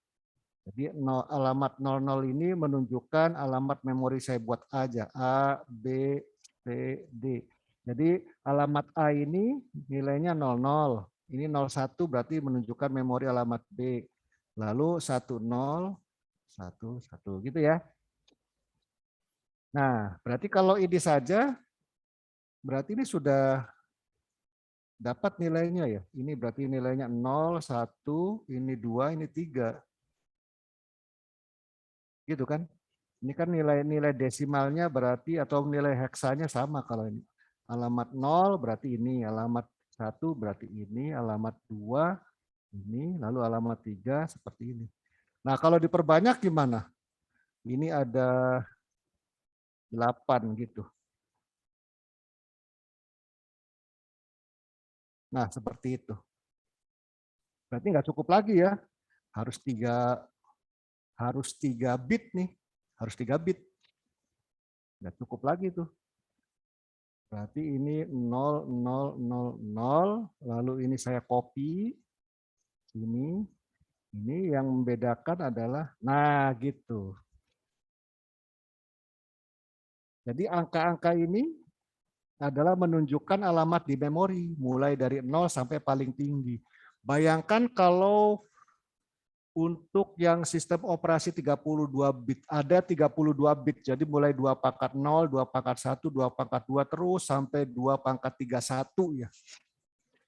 Jadi alamat 00 ini menunjukkan alamat memori saya buat A aja. A, B, C, D. Jadi alamat A ini nilainya 00. Ini 01 berarti menunjukkan memori alamat B. Lalu 10, 11 gitu ya. Nah, berarti kalau ini saja, berarti ini sudah dapat nilainya ya. Ini berarti nilainya 0, 1, ini 2, ini 3. Gitu kan? Ini kan nilai-nilai desimalnya berarti atau nilai heksanya sama kalau ini. Alamat 0 berarti ini, alamat 1 berarti ini, alamat 2 ini, lalu alamat 3 seperti ini. Nah, kalau diperbanyak gimana? Ini ada 8 gitu. Nah, seperti itu. Berarti nggak cukup lagi ya. Harus 3 bit nih. Harus 3 bit. Nggak cukup lagi tuh. Berarti ini 0, 0, 0, 0. Lalu ini saya copy. Ini yang membedakan adalah, nah gitu. Jadi angka-angka ini adalah menunjukkan alamat di memori, mulai dari 0 sampai paling tinggi. Bayangkan kalau untuk yang sistem operasi 32 bit, ada 32 bit, jadi mulai 2 pangkat 0, 2 pangkat 1, 2 pangkat 2, terus sampai 2 pangkat 31 ya.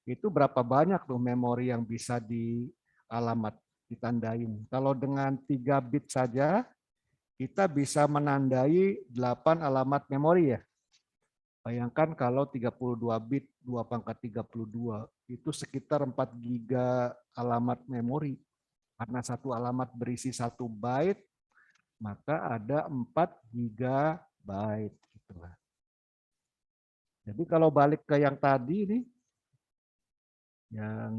Itu berapa banyak tuh memori yang bisa dialamat, ditandain. Kalau dengan 3 bit saja, kita bisa menandai 8 alamat memori ya. Bayangkan kalau 32 bit, 2 pangkat 32, itu sekitar 4 giga alamat memori. Karena satu alamat berisi 1 byte, maka ada 4 gigabyte. Jadi kalau balik ke yang tadi ini, yang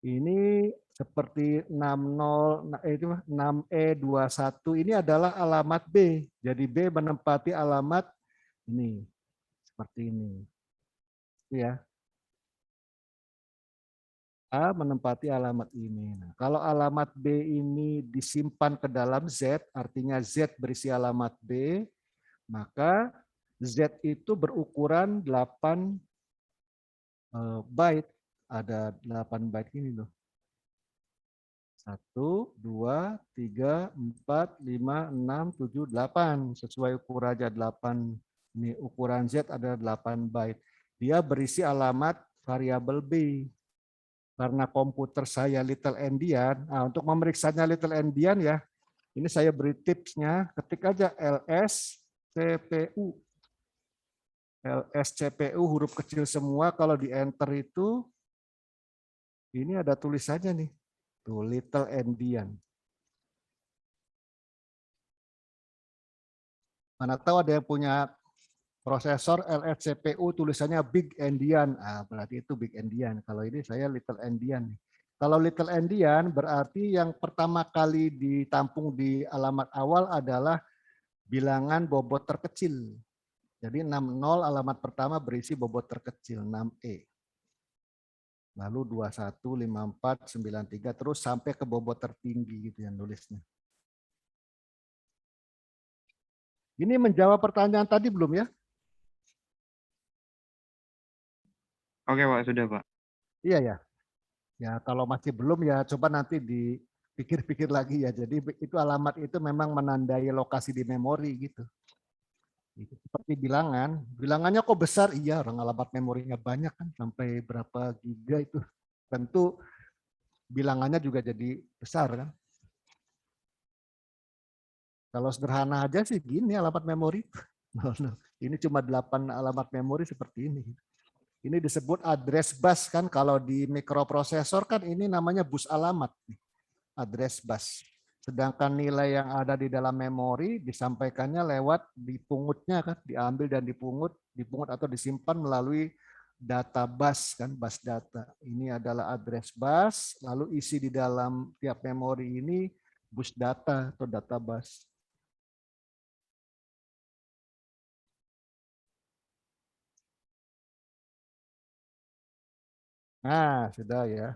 ini seperti 6E21 ini adalah alamat B. Jadi B menempati alamat ini seperti ini. Ya. A menempati alamat ini. Nah, kalau alamat B ini disimpan ke dalam Z, artinya Z berisi alamat B, maka Z itu berukuran 8 byte. Ada 8 byte ini loh. 1, 2, 3, 4, 5, 6, 7, 8. Sesuai ukuran aja 8. Ini ukuran Z ada 8 byte. Dia berisi alamat variabel B. Karena komputer saya Little Endian, nah untuk memeriksanya Little Endian ya, ini saya beri tipsnya, ketik aja ls CPU. ls CPU huruf kecil semua, kalau di enter itu, ini ada tulisannya nih, tuh Little Endian. Mana tahu ada yang punya prosesor LS CPU tulisannya Big Endian, berarti itu Big Endian. Kalau ini saya Little Endian. Kalau Little Endian berarti yang pertama kali ditampung di alamat awal adalah bilangan bobot terkecil. Jadi 60 alamat pertama berisi bobot terkecil 6E. Lalu 21, 54, 93 terus sampai ke bobot tertinggi gitu yang nulisnya. Ini menjawab pertanyaan tadi belum ya? Oke Pak, sudah Pak. Iya ya. Ya kalau masih belum ya coba nanti dipikir-pikir lagi ya. Jadi itu alamat itu memang menandai lokasi di memori gitu. Itu seperti bilangan. Bilangannya kok besar? Iya, orang alamat memorinya banyak kan sampai berapa giga itu. Tentu bilangannya juga jadi besar kan. Kalau sederhana aja sih gini alamat memori. Ini cuma 8 alamat memori seperti ini. Ini disebut address bus kan, kalau di mikroprosesor kan ini namanya bus alamat, address bus. Sedangkan nilai yang ada di dalam memori disampaikannya lewat dipungutnya kan, diambil dan dipungut atau disimpan melalui data bus kan, bus data. Ini adalah address bus, lalu isi di dalam tiap memori ini bus data atau data bus. Nah, sudah ya.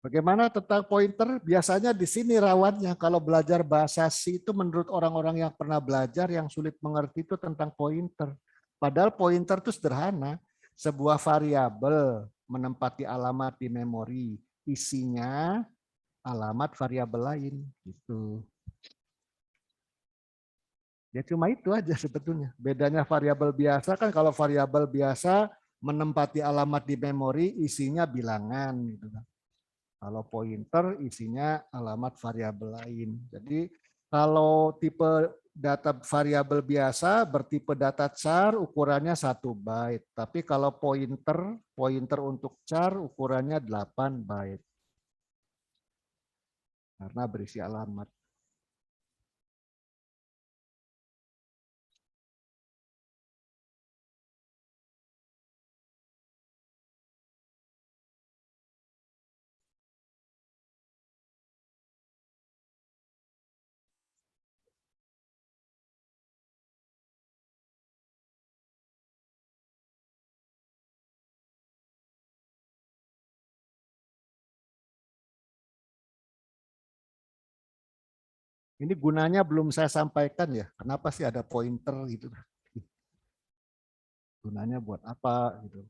Bagaimana tentang pointer? Biasanya di sini rawannya kalau belajar bahasa C itu menurut orang-orang yang pernah belajar yang sulit mengerti itu tentang pointer. Padahal pointer itu sederhana. Sebuah variabel menempati alamat di memori. Isinya alamat variabel lain. Gitu. Ya cuma itu aja sebetulnya. Bedanya variabel biasa kan kalau variabel biasa menempati alamat di memori isinya bilangan gitu kan. Kalau pointer isinya alamat variabel lain. Jadi kalau tipe data variabel biasa bertipe data char ukurannya 1 byte. Tapi kalau pointer untuk char ukurannya 8 byte. Karena berisi alamat. Ini gunanya belum saya sampaikan ya. Kenapa sih ada pointer gitu? Gunanya buat apa gitu?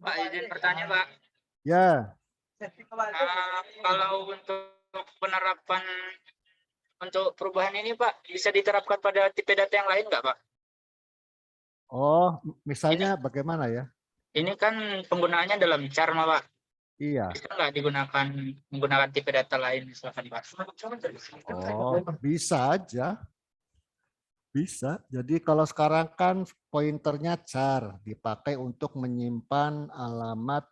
Pak, izin bertanya, Pak. Ya, Kalau untuk penerapan untuk perubahan ini, Pak, bisa diterapkan pada tipe data yang lain nggak, Pak? oh misalnya bagaimana ya? Ini kan penggunaannya dalam Charma, Pak. Iya. Bisa nggak digunakan menggunakan tipe data lain, misalkan, Pak? Oh, bisa aja. Bisa. Jadi kalau sekarang kan pointernya char dipakai untuk menyimpan alamat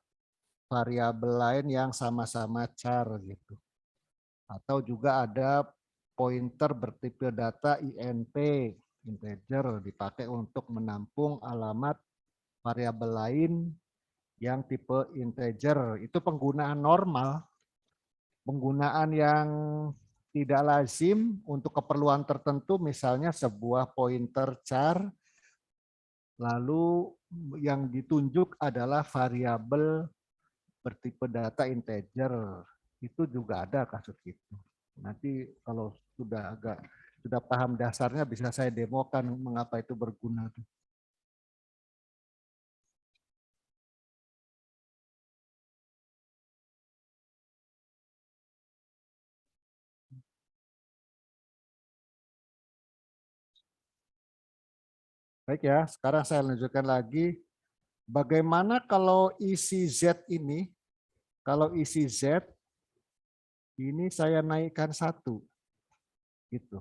variabel lain yang sama-sama char gitu. Atau juga ada pointer bertipe data int, integer, dipakai untuk menampung alamat variabel lain yang tipe integer. Itu penggunaan normal. Penggunaan yang tidak lazim untuk keperluan tertentu, misalnya sebuah pointer char, lalu yang ditunjuk adalah variabel bertipe data integer. Itu juga ada kasus itu. Nanti kalau sudah paham dasarnya bisa saya demokan mengapa itu berguna. Baik ya, sekarang saya lanjutkan lagi. Bagaimana kalau isi Z ini, kalau isi Z ini saya naikkan 1. Gitu.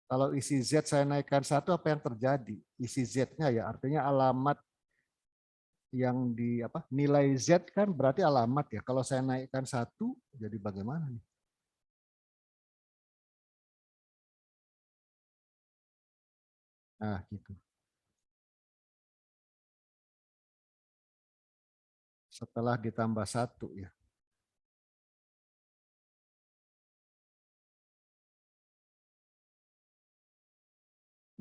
Kalau isi Z saya naikkan 1, apa yang terjadi? Isi Z-nya ya, artinya alamat yang nilai Z kan berarti alamat ya. Kalau saya naikkan 1, jadi bagaimana nih? Nah, gitu. Setelah ditambah 1 ya.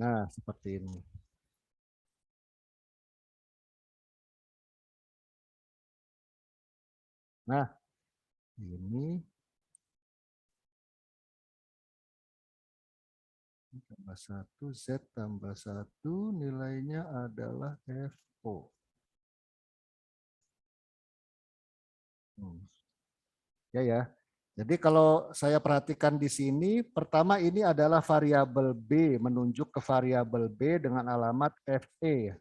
Nah, seperti ini. Nah, ini tambah 1, Z tambah 1, nilainya adalah FO. Ya ya. Jadi kalau saya perhatikan di sini, pertama ini adalah variabel B, menunjuk ke variabel B dengan alamat FE.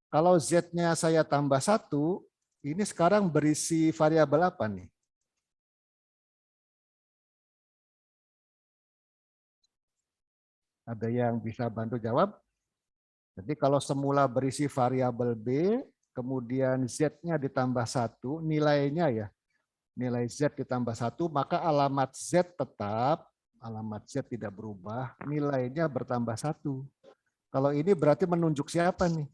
Kalau Z-nya saya tambah 1, ini sekarang berisi variabel apa nih? Ada yang bisa bantu jawab? Jadi kalau semula berisi variabel B, kemudian Z-nya ditambah 1, nilainya ya, nilai Z ditambah 1, maka alamat Z tetap, alamat Z tidak berubah, nilainya bertambah 1. Kalau ini berarti menunjuk siapa nih?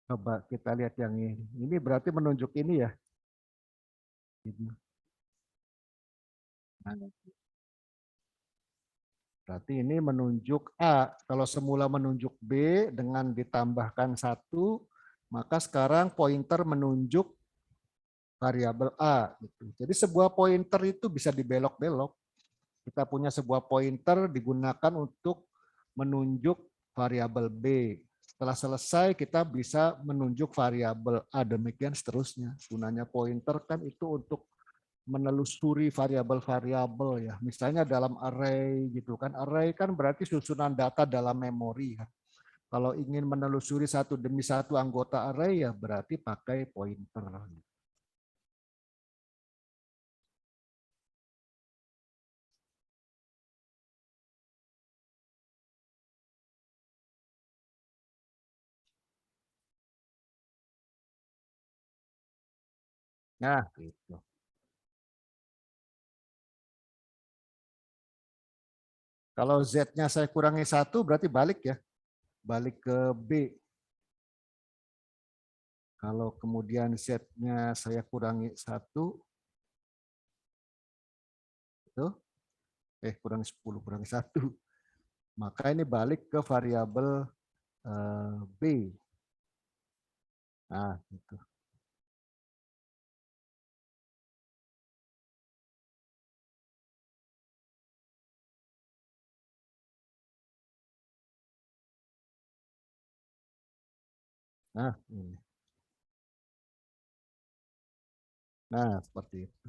Coba kita lihat yang ini. Ini berarti menunjuk ini ya. Nah, berarti ini menunjuk A. Kalau semula menunjuk B dengan ditambahkan 1, maka sekarang pointer menunjuk variabel A. Gitu. Jadi sebuah pointer itu bisa dibelok-belok. Kita punya sebuah pointer digunakan untuk menunjuk variabel B. Setelah selesai kita bisa menunjuk variabel A, demikian seterusnya. Gunanya pointer kan itu untuk menelusuri variabel-variabel ya. Misalnya dalam array gitu kan. Array kan berarti susunan data dalam memori ya. Kalau ingin menelusuri satu demi satu anggota array ya berarti pakai pointer. Nah, gitu. Kalau Z-nya saya kurangi 1 berarti balik ya. Balik ke B. Kalau kemudian Z-nya saya kurangi 1, itu, kurangi 10, kurangi 1. Maka ini balik ke variabel B. Nah, gitu. Nah, ini. Nah, seperti itu.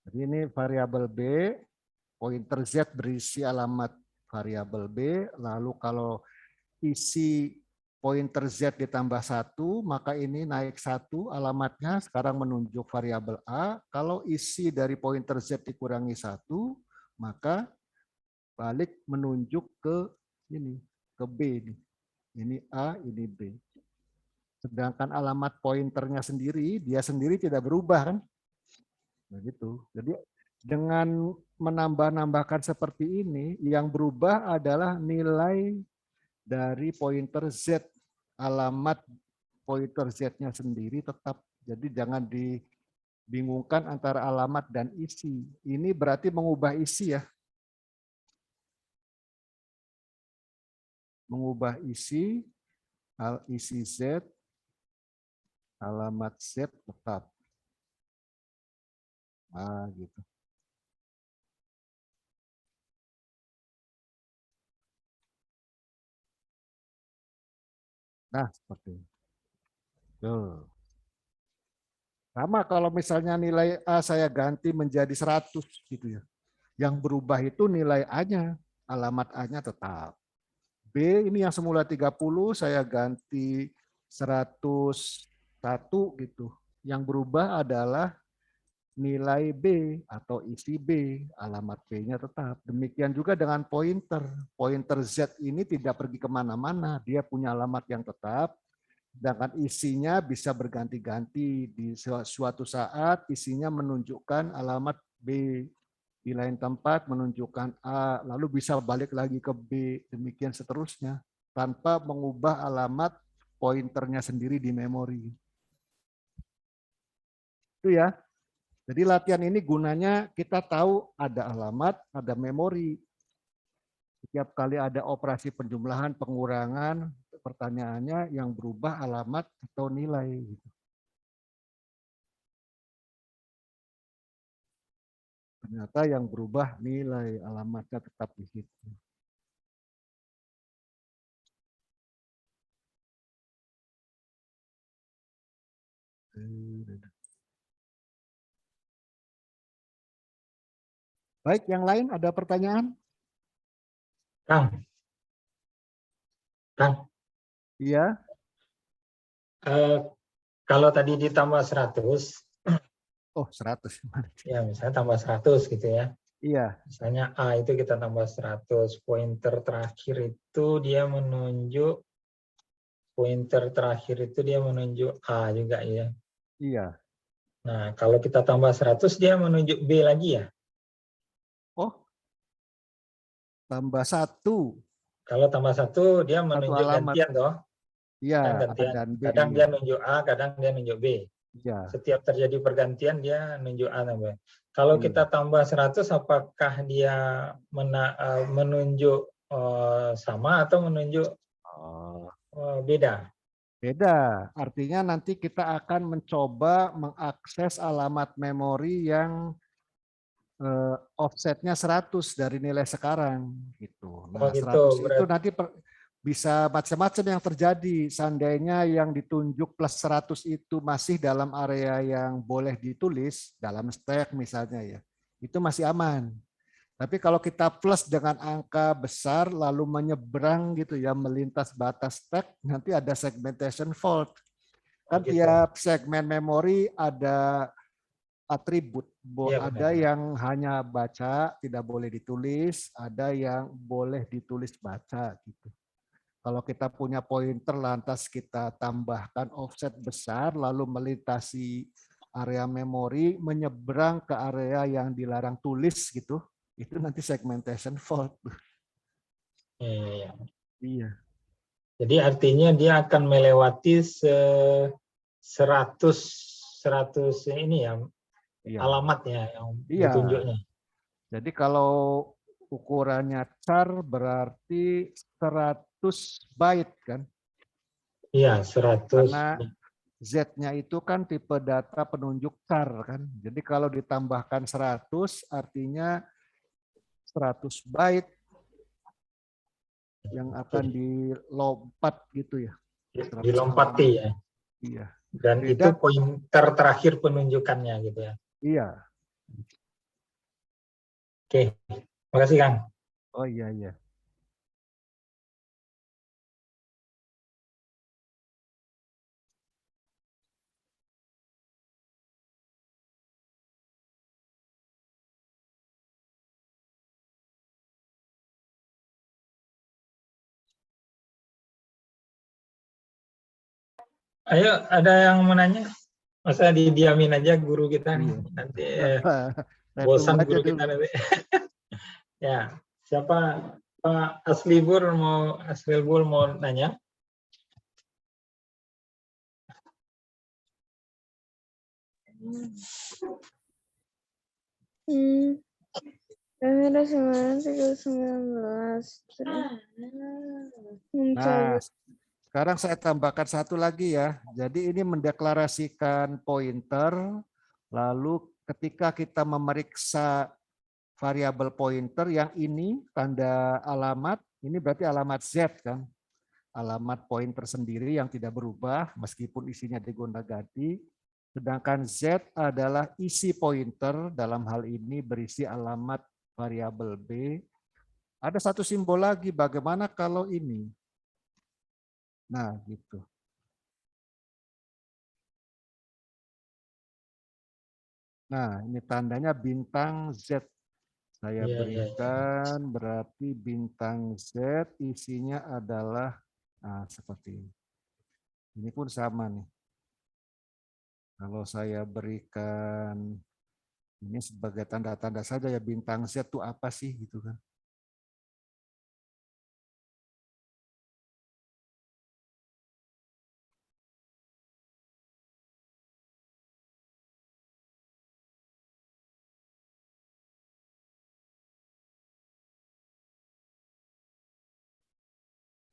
Jadi ini variabel B, pointer Z berisi alamat variabel B, lalu kalau isi pointer Z ditambah 1, maka ini naik 1 alamatnya, sekarang menunjuk variabel A. Kalau isi dari pointer Z dikurangi 1, maka balik menunjuk ke ini, ke B ini. Ini A, ini B. Sedangkan alamat pointernya sendiri, dia sendiri tidak berubah kan? Begitu. Jadi dengan menambah-nambahkan seperti ini, yang berubah adalah nilai dari pointer Z. Alamat pointer Z-nya sendiri tetap. Jadi jangan dibingungkan antara alamat dan isi. Ini berarti mengubah isi ya. Mengubah isi Z, alamat Z tetap. Nah, gitu. Nah, seperti itu. Tuh. Sama kalau misalnya nilai A saya ganti menjadi 100 gitu ya. Yang berubah itu nilai A-nya, alamat A-nya tetap. B ini yang semula 30 saya ganti 101 gitu. Yang berubah adalah nilai B atau isi B, alamat B-nya tetap. Demikian juga dengan pointer. Pointer Z ini tidak pergi kemana-mana, dia punya alamat yang tetap, sedangkan isinya bisa berganti-ganti. Di suatu saat isinya menunjukkan alamat B, di lain tempat menunjukkan A, lalu bisa balik lagi ke B, demikian seterusnya, tanpa mengubah alamat pointernya sendiri di memori. Itu ya. Jadi latihan ini gunanya kita tahu ada alamat, ada memori. Setiap kali ada operasi penjumlahan, pengurangan, pertanyaannya yang berubah alamat atau nilai. Ternyata yang berubah nilai, alamatnya tetap di situ. Baik, yang lain ada pertanyaan? Kang, Iya. Kalau tadi ditambah 100, Oh, 100. ya misalnya tambah 100 gitu ya. Iya. Misalnya A itu kita tambah 100, pointer terakhir itu dia menunjuk A juga ya. Iya. Nah, kalau kita tambah 100 dia menunjuk B lagi ya. Oh, tambah 1. Kalau tambah 1 dia menunjuk alamat. gantian toh. Iya, gantian. dan B. Kadang dia nunjuk A, kadang dia nunjuk B. Iya. Setiap terjadi pergantian dia nunjuk A tambah. Kalau kita tambah 100 apakah dia menunjuk sama atau menunjuk beda? Beda. Artinya nanti kita akan mencoba mengakses alamat memori yang offsetnya 100 dari nilai sekarang gitu. Nah, gitu, 100 itu nanti bisa macam-macam yang terjadi. Seandainya yang ditunjuk plus 100 itu masih dalam area yang boleh ditulis, dalam stack misalnya ya, itu masih aman. Tapi kalau kita plus dengan angka besar lalu menyeberang gitu ya, melintas batas stack, nanti ada segmentation fault. Kan tiap segmen memori ada atribut. Ada yang hanya baca, tidak boleh ditulis, ada yang boleh ditulis baca gitu. Kalau kita punya pointer lantas kita tambahkan offset besar lalu melintasi area memori menyeberang ke area yang dilarang tulis gitu, itu nanti segmentation fault. Iya. Iya. Jadi artinya dia akan melewati 100 ini ya, Iya. alamatnya yang Iya. ditunjuknya. Jadi kalau ukurannya char berarti 100 byte kan? Iya, 100. Karena Z-nya itu kan tipe data penunjuk char kan. Jadi kalau ditambahkan 100 artinya 100 byte yang akan dilompat gitu ya. Dilompati ya. Iya. Dan Beda. itu pointer terakhir penunjukannya gitu ya. Iya. Oke, makasih Kang. Oh iya iya. Ayo, ada yang mau nanya? Masa didiamin aja guru kita nih. Iya. Nanti Saya bosan tunggu aja guru dulu. kita nanti. Ya, siapa Pak Aslibur mau nanya? Kamera 19. Nah, sekarang saya tambahkan satu lagi ya. Jadi ini mendeklarasikan pointer, lalu ketika kita memeriksa variabel pointer yang ini tanda alamat, ini berarti alamat Z kan. Alamat pointer sendiri yang tidak berubah meskipun isinya digonta-ganti. Sedangkan Z adalah isi pointer, dalam hal ini berisi alamat variabel B. Ada satu simbol lagi, bagaimana kalau ini? Nah, gitu. Nah, ini tandanya bintang Z. Saya berikan berarti bintang Z isinya adalah seperti ini. Ini pun sama nih. Kalau saya berikan ini sebagai tanda-tanda saja ya, bintang Z itu apa sih gitu kan.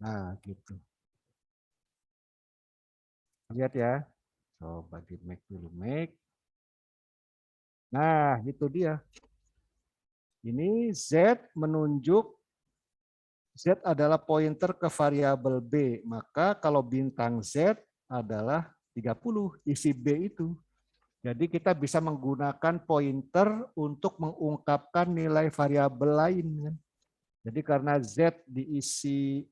Nah, gitu. Lihat ya. Coba di make dulu, make. Nah, itu dia. Ini Z menunjuk, Z adalah pointer ke variabel B. Maka kalau bintang Z adalah 30, isi B itu. Jadi kita bisa menggunakan pointer untuk mengungkapkan nilai variabel lain. Jadi karena Z diisi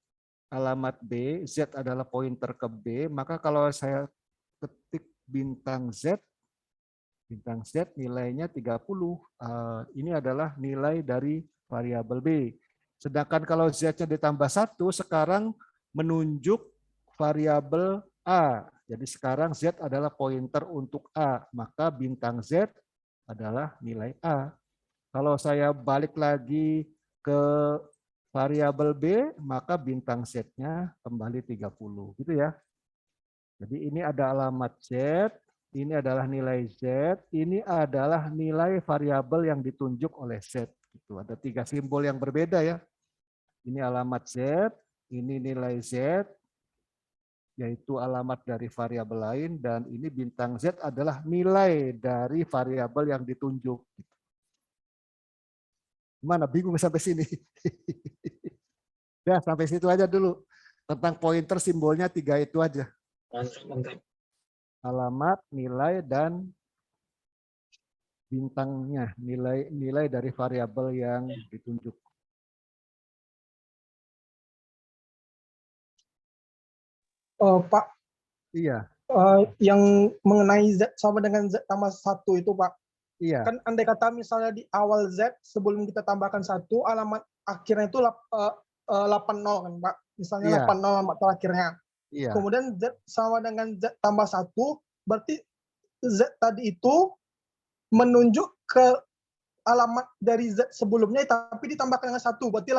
alamat B, Z adalah pointer ke B, maka kalau saya ketik bintang Z nilainya 30. Ini adalah nilai dari variabel B. Sedangkan kalau Z-nya ditambah 1, sekarang menunjuk variabel A. Jadi sekarang Z adalah pointer untuk A, maka bintang Z adalah nilai A. Kalau saya balik lagi ke variabel B, maka bintang Z-nya kembali 30. Gitu ya. Jadi ini ada alamat Z, ini adalah nilai Z, ini adalah nilai variabel yang ditunjuk oleh Z. Itu ada 3 simbol yang berbeda ya. Ini alamat Z, ini nilai Z, yaitu alamat dari variabel lain, dan ini bintang Z adalah nilai dari variabel yang ditunjuk. Gimana? Bingung sampai sini? Ya, sampai situ aja dulu. Tentang pointer simbolnya 3 itu aja. Mantap. Alamat, nilai, dan bintangnya, nilai dari variabel yang ditunjuk. Pak, Iya. Yang mengenai Z sama dengan Z tambah 1 itu Pak. Iya. Kan andai kata misalnya di awal Z sebelum kita tambahkan 1, alamat akhirnya itu 80 kan Pak. Misalnya 80 alamat terakhirnya. Iya. Kemudian Z sama dengan Z tambah 1, berarti Z tadi itu menunjuk ke alamat dari Z sebelumnya tapi ditambahkan dengan 1. Berarti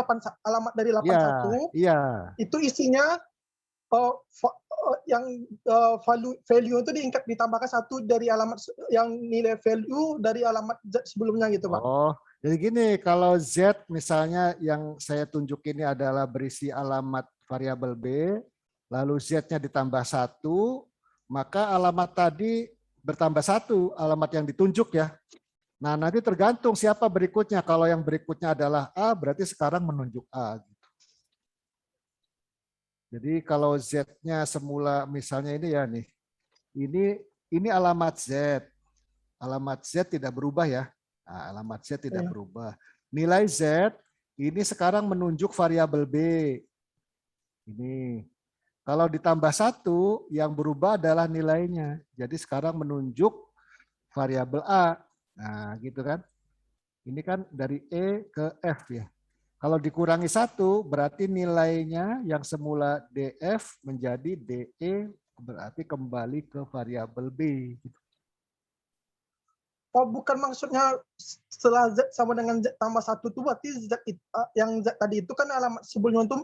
alamat dari 81 Iya. itu isinya yang value itu ditambahkan 1 dari alamat yang nilai value dari alamat Z sebelumnya gitu, Pak. Oh, jadi gini, kalau Z misalnya yang saya tunjuk ini adalah berisi alamat variabel B, lalu Z-nya ditambah 1, maka alamat tadi bertambah 1, alamat yang ditunjuk ya. Nah, nanti tergantung siapa berikutnya. Kalau yang berikutnya adalah A, berarti sekarang menunjuk A. Gitu. Jadi kalau Z-nya semula misalnya ini ya nih, ini alamat Z. Alamat Z tidak berubah ya. Nah, alamat Z tidak berubah. Nilai Z ini sekarang menunjuk variabel B. Ini. Kalau ditambah 1, yang berubah adalah nilainya. Jadi sekarang menunjuk variabel A. Nah, gitu kan. Ini kan dari E ke F ya. Kalau dikurangi 1, berarti nilainya yang semula DF menjadi DE, berarti kembali ke variabel B. Oh, bukan maksudnya setelah Z sama dengan Z tambah 1 itu berarti yang Z tadi itu kan alamat sebelumnya itu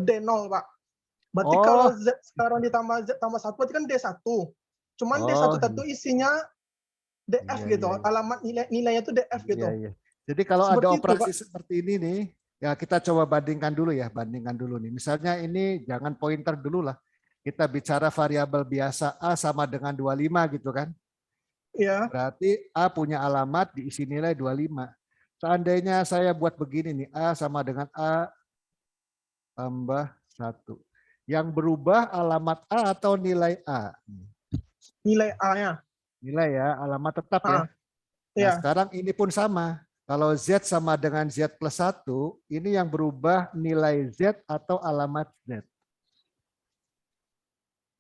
D0, Pak. Berarti kalau Z sekarang ditambah Z tambah 1 berarti kan D1. Cuman D1 itu isinya DF gitu. Alamat nilainya itu DF gitu. Iya. Jadi kalau ada operasi seperti ini nih, ya kita coba bandingkan dulu ya, nih. Misalnya ini jangan pointer dulu lah. Kita bicara variabel biasa A sama dengan 25 gitu kan. Iya. Berarti A punya alamat diisi nilai 25. Seandainya saya buat begini nih, A sama dengan A tambah 1. Yang berubah alamat A atau nilai A? Nilai A-nya. Nilai ya, alamat tetap ya. Nah, iya. sekarang ini pun sama. Kalau Z sama dengan Z plus 1, ini yang berubah nilai Z atau alamat Z.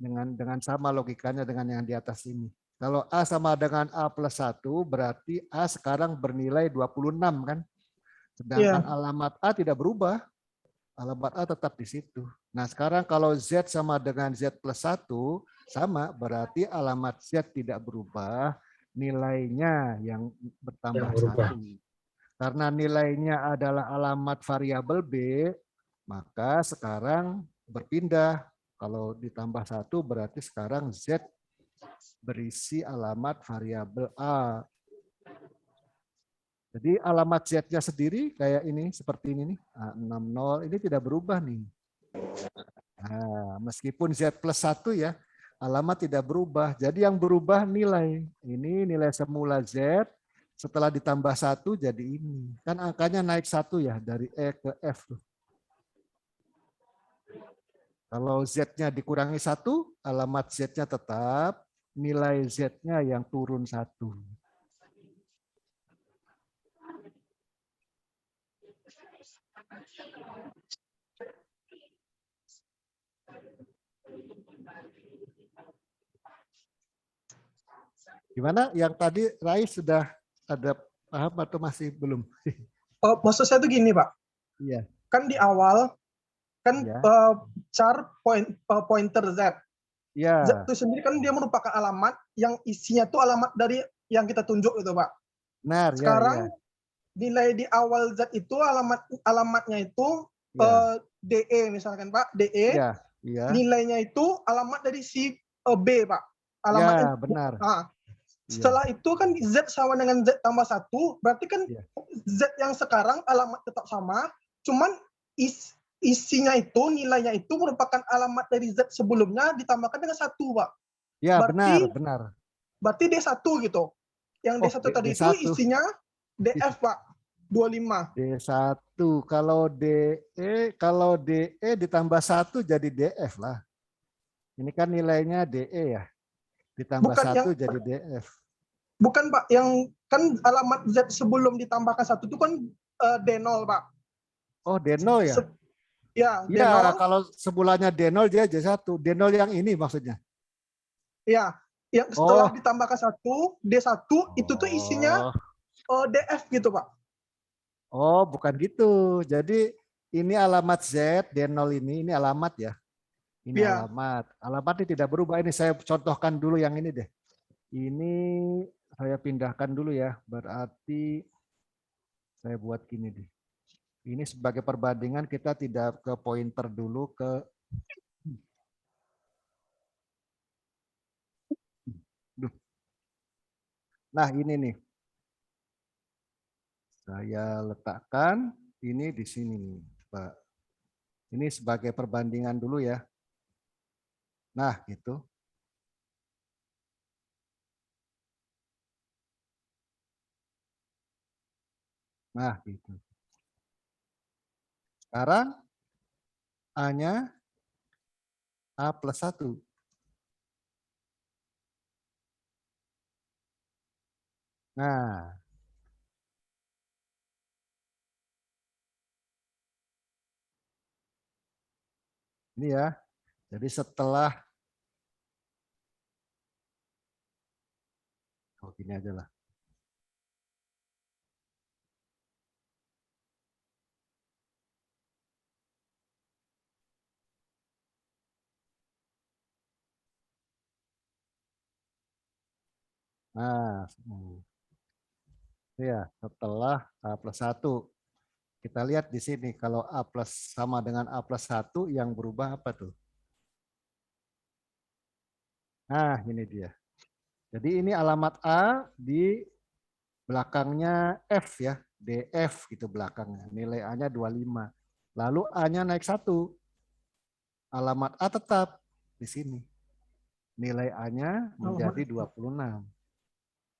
Dengan sama logikanya dengan yang di atas ini. Kalau A sama dengan A plus 1, berarti A sekarang bernilai 26 kan. Sedangkan alamat A tidak berubah. Alamat A tetap di situ. Nah sekarang kalau Z sama dengan Z plus 1, sama berarti alamat Z tidak berubah. Nilainya yang bertambah 1. Karena nilainya adalah alamat variabel B, maka sekarang berpindah. Kalau ditambah 1 berarti sekarang Z berisi alamat variabel A. Jadi alamat Z-nya sendiri kayak ini, seperti ini nih, A60, ini tidak berubah nih. Nah, meskipun Z plus 1 ya, alamat tidak berubah. Jadi yang berubah nilai. Ini nilai semula Z, setelah ditambah 1 jadi ini. Kan angkanya naik 1 ya, dari E ke F. Kalau Z-nya dikurangi 1, alamat Z-nya tetap, nilai Z-nya yang turun 1. Gimana? Yang tadi Rais sudah ada paham atau masih belum? Oh, maksud saya tuh gini, Pak. Iya. Kan di awal kan char pointer Z. Iya. Z itu sendiri kan dia merupakan alamat yang isinya tuh alamat dari yang kita tunjuk itu, Pak. Benar, sekarang nilai di awal Z itu alamatnya itu DE misalkan, Pak. DE. Iya. Nilainya itu alamat dari si B, Pak. Alamat benar. Nah, setelah itu kan Z sama dengan Z tambah 1, berarti kan Z yang sekarang alamat tetap sama, cuman isinya itu, nilainya itu merupakan alamat dari Z sebelumnya ditambahkan dengan 1, Pak. Ya, berarti, benar. Berarti D1 gitu. Yang D1 tadi D1. itu isinya DF, Pak. 25. D1. Kalau DE ditambah 1 jadi DF lah. Ini kan nilainya DE ya. Ditambah 1 jadi DF. Bukan, Pak. Yang kan alamat Z sebelum ditambahkan 1 itu kan D0, Pak. Oh, D0 ya? Ya, D0. Kalau sebulahnya D0 dia D1. D0 yang ini maksudnya? Ya, yang setelah ditambahkan 1, D1 itu tuh isinya DF gitu, Pak. Oh, bukan gitu. Jadi ini alamat Z, D0 ini alamat ya. Ini alamat. Alamatnya tidak berubah. Ini saya contohkan dulu yang ini deh. Ini saya pindahkan dulu ya. Berarti saya buat gini deh. Ini sebagai perbandingan kita tidak ke pointer dulu ke Nah, ini nih. Saya letakkan ini di sini nih, Pak. Ini sebagai perbandingan dulu ya. Nah, gitu. Nah, gitu. Sekarang A-nya A+1. Nah, ini ya. Jadi setelah gini aja lah. Nah, ya setelah A+1. Kita lihat di sini kalau A+ sama dengan A+1 yang berubah apa tuh? Nah, ini dia. Jadi ini alamat A di belakangnya F ya, DF gitu belakangnya. Nilai A-nya 25. Lalu A-nya naik 1. Alamat A tetap di sini. Nilai A-nya menjadi 26.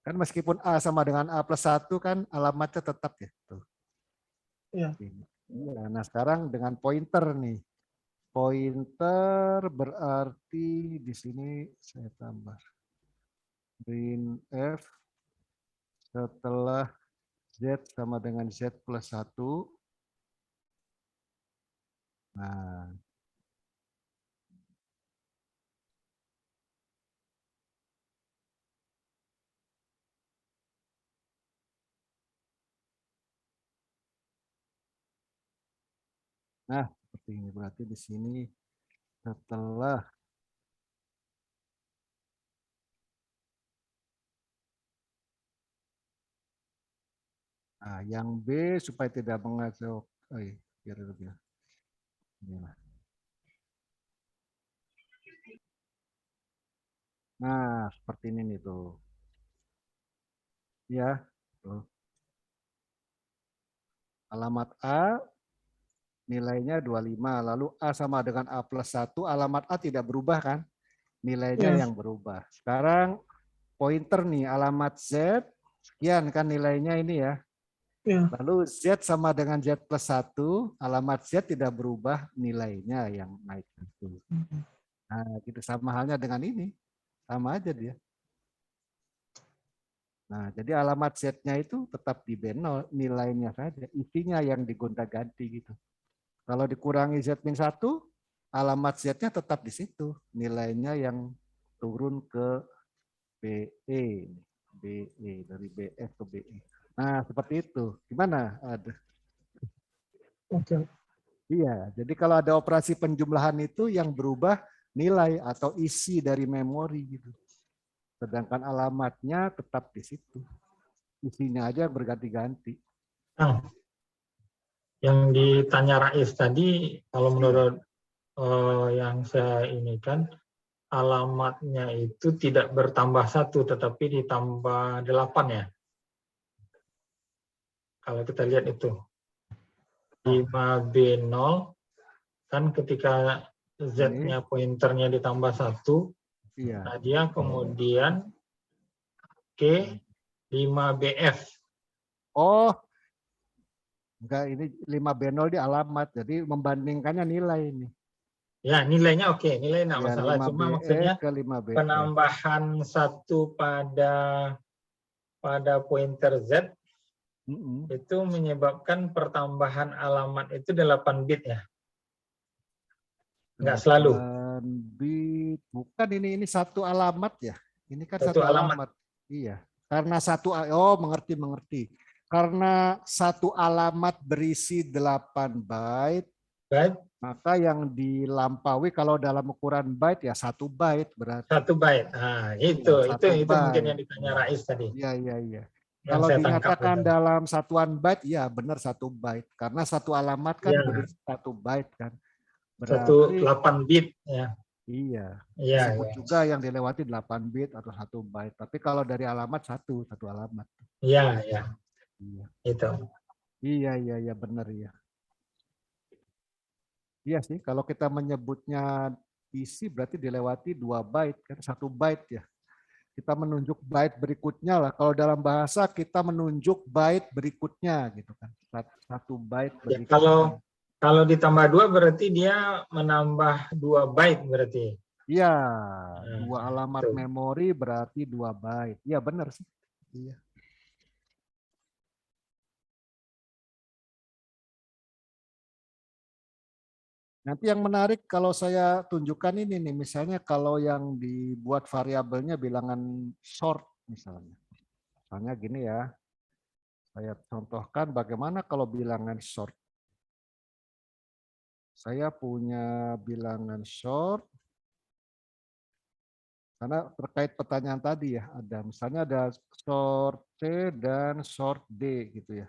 Kan meskipun A sama dengan A+1 kan alamatnya tetap ya. Tuh. Iya. Nah sekarang dengan pointer nih. Pointer berarti di sini saya tambah. Print F setelah Z sama dengan Z+1. Nah. Nah, seperti ini berarti di sini setelah yang B supaya tidak mengacau. Biar lebih. Nah, seperti ini nih tuh. Ya, tuh. Alamat A nilainya 25, lalu A sama dengan A+1, alamat A tidak berubah kan? Nilainya yang berubah. Sekarang pointer nih, alamat Z, sekian kan nilainya ini ya. Lalu Z sama dengan Z+1, alamat Z tidak berubah, nilainya yang naik itu. Nah, gitu sama halnya dengan ini. Sama aja dia. Nah, jadi alamat Z-nya itu tetap di B0, nilainya saja, isinya yang digonta-ganti gitu. Kalau dikurangi Z-1, alamat Z-nya tetap di situ, nilainya yang turun ke BE, dari BF ke BE. Nah, seperti itu. Gimana? Oke. Iya, jadi kalau ada operasi penjumlahan itu yang berubah nilai atau isi dari memori gitu. Sedangkan alamatnya tetap di situ. Isinya aja berganti-ganti. Nah, yang ditanya Rais tadi, kalau menurut yang saya ini kan, alamatnya itu tidak bertambah 1, tetapi ditambah 8 ya. Kalau kita lihat itu. 5B0, kan ketika Z-nya pointernya ditambah 1, iya. nah dia kemudian ke 5BF. Oh, enggak, ini 5B0 di alamat, jadi membandingkannya nilai ini. Ya, nilainya oke, nilai enggak Ya, masalah. Cuma 5BE maksudnya ke 5BF. penambahan 1 pada pointer Z itu menyebabkan pertambahan alamat itu 8 bit ya. Enggak selalu. 8 bit, bukan ini satu alamat ya. Ini kan Satu satu alamat. Iya. Karena mengerti. Karena satu alamat berisi 8 byte, Maka yang dilampaui kalau dalam ukuran byte ya 1 byte berarti. 1 byte. Nah, itu Ya, 1 mungkin yang byte. ditanya Rais tadi. Iya, iya, iya. Yang Kalau saya tangkap dinyatakan itu. dalam satuan byte, ya benar 1 byte. Karena satu alamat kan Ya. berisi 1 byte kan. 8 Berarti bit ya. iya. Iya, Disebut ya. juga yang dilewati 8 bit atau 1 byte. Tapi kalau dari alamat satu alamat. Iya, ya. Iya. Itu. Iya, iya, iya, benar ya. Iya sih, kalau kita menyebutnya isi berarti dilewati 2 byte kan, 1 byte ya. Kita menunjuk byte berikutnya lah. Kalau dalam bahasa kita menunjuk byte berikutnya gitu kan. 1 byte Ya, berikutnya. kalau ditambah 2 berarti dia menambah 2 byte berarti. Iya, Nah, 2 alamat itu. memori berarti 2 byte. Iya benar sih. Iya. Nanti yang menarik kalau saya tunjukkan ini nih, misalnya kalau yang dibuat variabelnya bilangan short misalnya. Misalnya gini ya, saya contohkan bagaimana kalau bilangan short. Saya punya bilangan short, karena terkait pertanyaan tadi ya, ada misalnya ada short C dan short D gitu ya.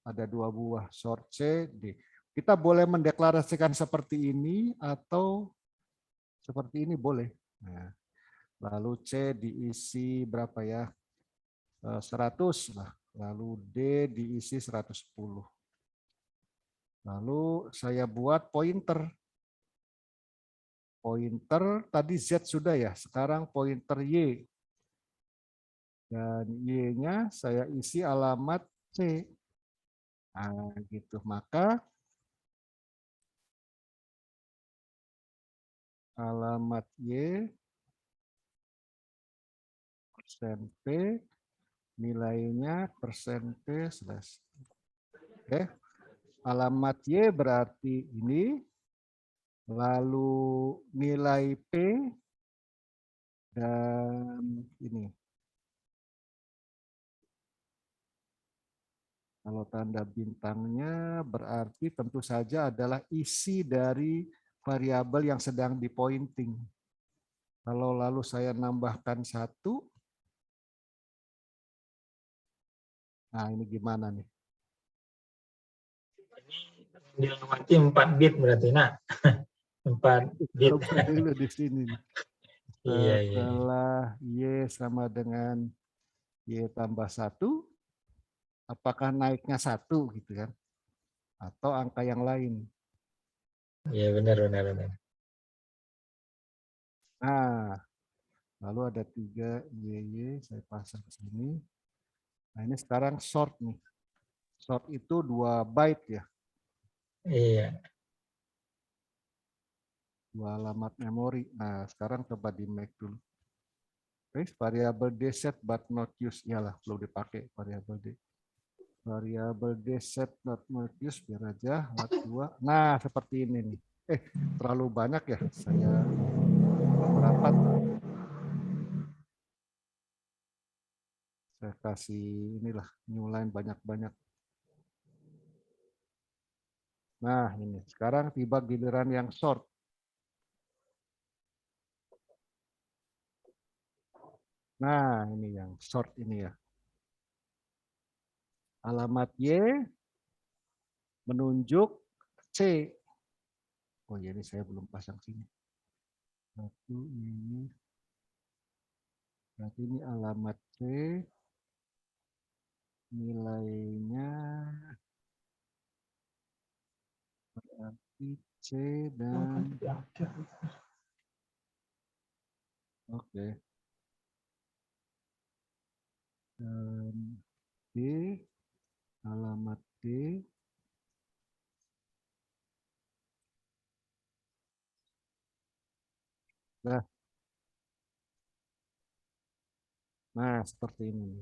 Ada 2 buah, short C, D. Kita boleh mendeklarasikan seperti ini atau seperti ini boleh. Nah, lalu C diisi berapa ya? 100 lah. Lalu D diisi 110. Lalu saya buat pointer. Pointer tadi Z sudah ya, sekarang pointer Y. Dan Y-nya saya isi alamat C. Nah, gitu. Maka alamat Y persen P nilainya persen P slash. Oke. Alamat Y berarti ini, lalu nilai P dan ini. Kalau tanda bintangnya berarti tentu saja adalah isi dari variabel yang sedang dipointing. Kalau lalu saya nambahkan 1, nah ini gimana nih? Dilewati 4 bit berarti, nah. 4 bit. Coba dulu di sini. Iya, iya. Setelah Y sama dengan Y tambah 1, apakah naiknya 1 gitu kan? Atau angka yang lain? Iya, benar. Nah, lalu ada 3 YY, saya pasang ke sini. Nah ini sekarang short nih. Short itu 2 byte ya. Iya. 2 alamat memori. Nah sekarang coba di make dulu. Oke, variabel D set but not use. Iyalah, perlu dipakai variabel D. Variabel D set but not use, biar aja. 2. Nah seperti ini nih. Terlalu banyak ya. Saya berapa tuh? Saya kasih inilah, new line banyak-banyak. Nah ini, sekarang tiba giliran yang short. Nah ini yang short ini ya. Alamat Y menunjuk C. Oh ya, ini saya belum pasang sini. 1 ini. Berarti ini alamat C. Nilainya berarti C dan oke. Dan D, alamat D. Nah, seperti ini.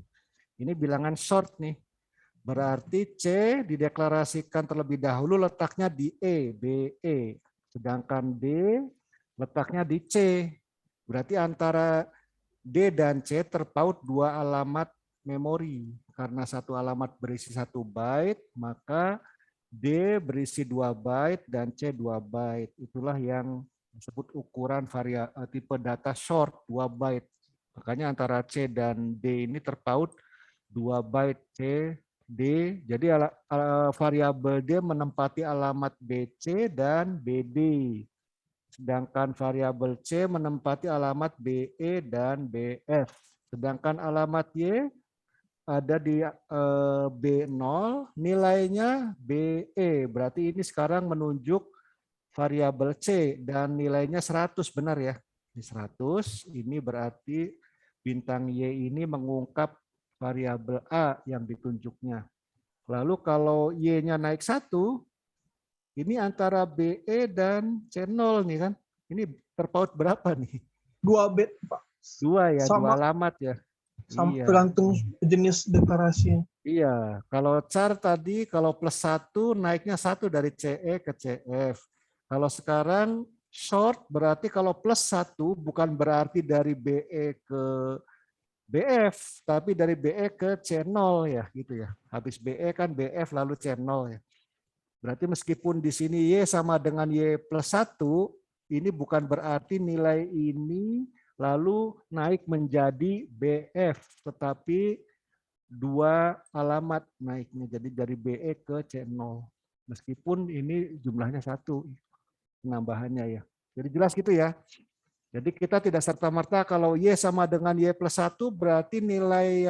Ini bilangan short nih. Berarti C dideklarasikan terlebih dahulu letaknya di E, BE. Sedangkan D letaknya di C. Berarti antara D dan C terpaut 2 alamat memori. Karena satu alamat berisi 1 byte, maka D berisi 2 byte dan C 2 byte. Itulah yang disebut ukuran tipe data short 2 byte. Makanya antara C dan D ini terpaut 2 byte C, D. Jadi variabel D menempati alamat BC dan BD. Sedangkan variabel C menempati alamat BE dan BF. Sedangkan alamat Y ada di B0, nilainya BE. Berarti ini sekarang menunjuk variabel C dan nilainya 100, benar ya? Ini 100, ini berarti bintang Y ini mengungkap variabel A yang ditunjuknya. Lalu kalau Y-nya naik 1, ini antara BE dan C0 nih kan. Ini terpaut berapa nih? 2 bit, Pak. 2 ya, 2 Sama, alamat ya. Iya. tergantung jenis deklarasi. Iya, kalau char tadi kalau plus 1 naiknya 1 dari CE ke CF. Kalau sekarang short berarti kalau plus 1 bukan berarti dari BE ke BF, tapi dari BE ke C0 ya gitu ya. Habis BE kan BF lalu C0 ya. Berarti meskipun di sini Y sama dengan Y plus 1, ini bukan berarti nilai ini lalu naik menjadi BF, tetapi 2 alamat naiknya. Jadi dari BE ke C0. Meskipun ini jumlahnya 1 penambahannya ya. Jadi jelas gitu ya. Jadi kita tidak serta-merta kalau Y sama dengan Y plus 1 berarti nilai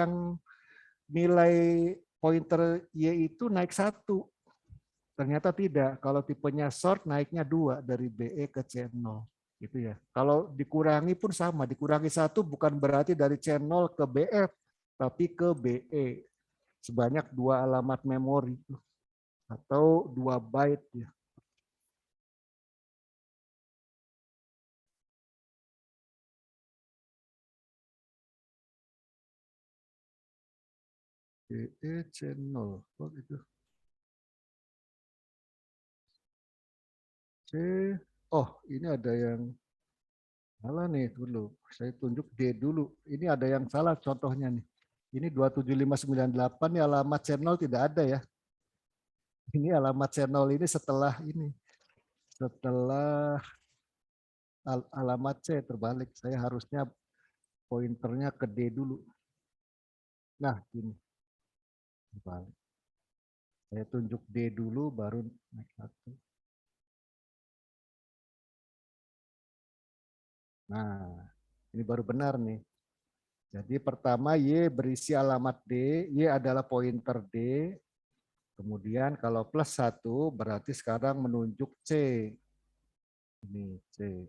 pointer Y itu naik 1. Ternyata tidak. Kalau tipenya short naiknya 2 dari BE ke C0. Gitu ya. Kalau dikurangi pun sama. Dikurangi 1 bukan berarti dari C0 ke BF, tapi ke BE. Sebanyak 2 alamat memori. Atau 2 byte. Ya. BE C0. Oh, gitu. C. Oh, ini ada yang salah nih dulu. Saya tunjuk D dulu. Ini ada yang salah contohnya nih. Ini 27598 nih alamat C0 tidak ada ya. Ini alamat C0 ini setelah ini. Setelah alamat C terbalik. Saya harusnya pointernya ke D dulu. Nah, ini. Terbalik. Saya tunjuk D dulu baru naik 1. Nah, ini baru benar nih. Jadi pertama Y berisi alamat D, Y adalah pointer D. Kemudian kalau plus 1 berarti sekarang menunjuk C. Ini C.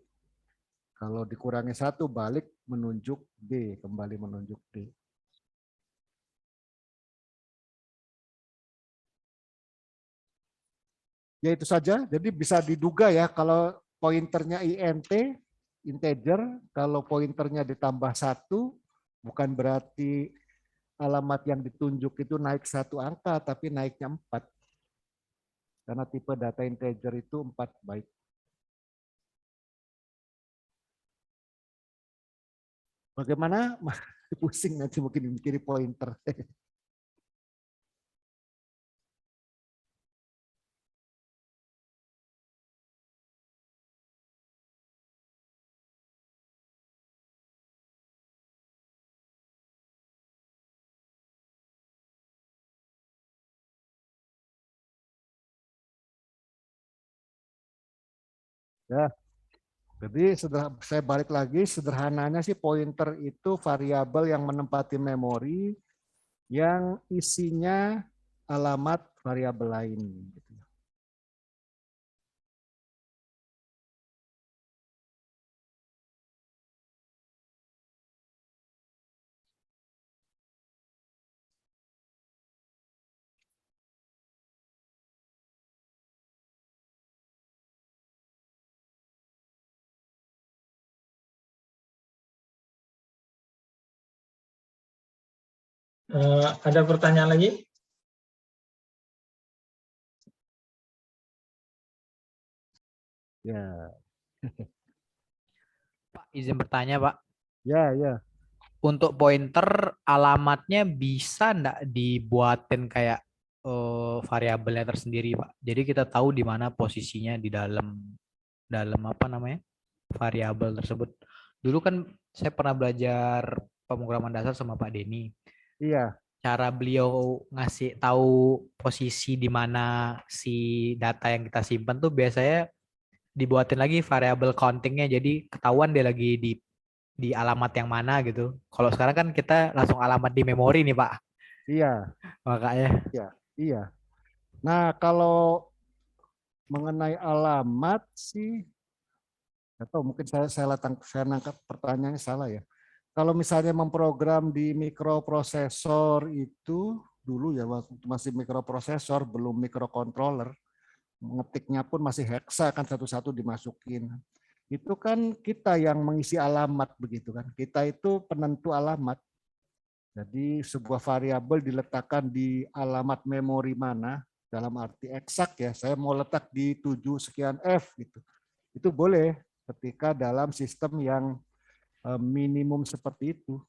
Kalau dikurangi 1 balik menunjuk D, kembali menunjuk D. Ya itu saja, jadi bisa diduga ya kalau pointernya INT, integer, kalau pointernya ditambah 1, bukan berarti alamat yang ditunjuk itu naik 1 angka, tapi naiknya 4. Karena tipe data integer itu 4 byte. Bagaimana? Pusing nanti mungkin mikirin pointer. Ya, jadi saya balik lagi, sederhananya sih pointer itu variabel yang menempati memori yang isinya alamat variabel lain. Ada pertanyaan lagi? Ya. Pak, izin bertanya, Pak. Ya, ya. Untuk pointer alamatnya bisa enggak dibuatin kayak variabelnya tersendiri, Pak. Jadi kita tahu di mana posisinya di dalam apa namanya variabel tersebut. Dulu kan saya pernah belajar pemrograman dasar sama Pak Denny. Iya. Cara beliau ngasih tahu posisi di mana si data yang kita simpan tuh biasanya dibuatin lagi variabel countingnya, jadi ketahuan dia lagi di alamat yang mana gitu. Kalau sekarang kan kita langsung alamat di memori nih, Pak. Iya. Makanya. Iya. Nah, kalau mengenai alamat sih, atau mungkin saya nangkap pertanyaannya salah ya. Kalau misalnya memprogram di mikroprosesor itu dulu ya, waktu masih mikroprosesor belum mikrocontroller, ngetiknya pun masih hexa kan satu-satu dimasukin. Itu kan kita yang mengisi alamat begitu kan. Kita itu penentu alamat. Jadi sebuah variabel diletakkan di alamat memori mana, dalam arti eksak ya, saya mau letak di 7 sekian F gitu. Itu boleh ketika dalam sistem yang minimum seperti itu.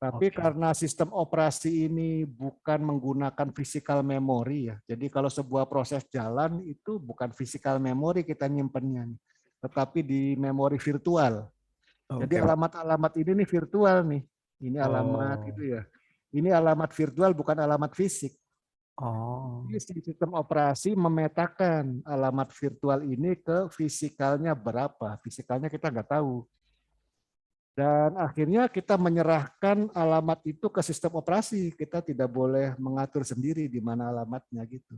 Tapi karena sistem operasi ini bukan menggunakan physical memory ya. Jadi kalau sebuah proses jalan itu bukan physical memory kita nyimpennya, tetapi di memori virtual. Jadi alamat-alamat ini nih virtual nih. Ini alamat gitu ya. Ini alamat virtual bukan alamat fisik. Jadi sistem operasi memetakan alamat virtual ini ke fisikalnya berapa. Fisikalnya kita nggak tahu. Dan akhirnya kita menyerahkan alamat itu ke sistem operasi. Kita tidak boleh mengatur sendiri di mana alamatnya gitu.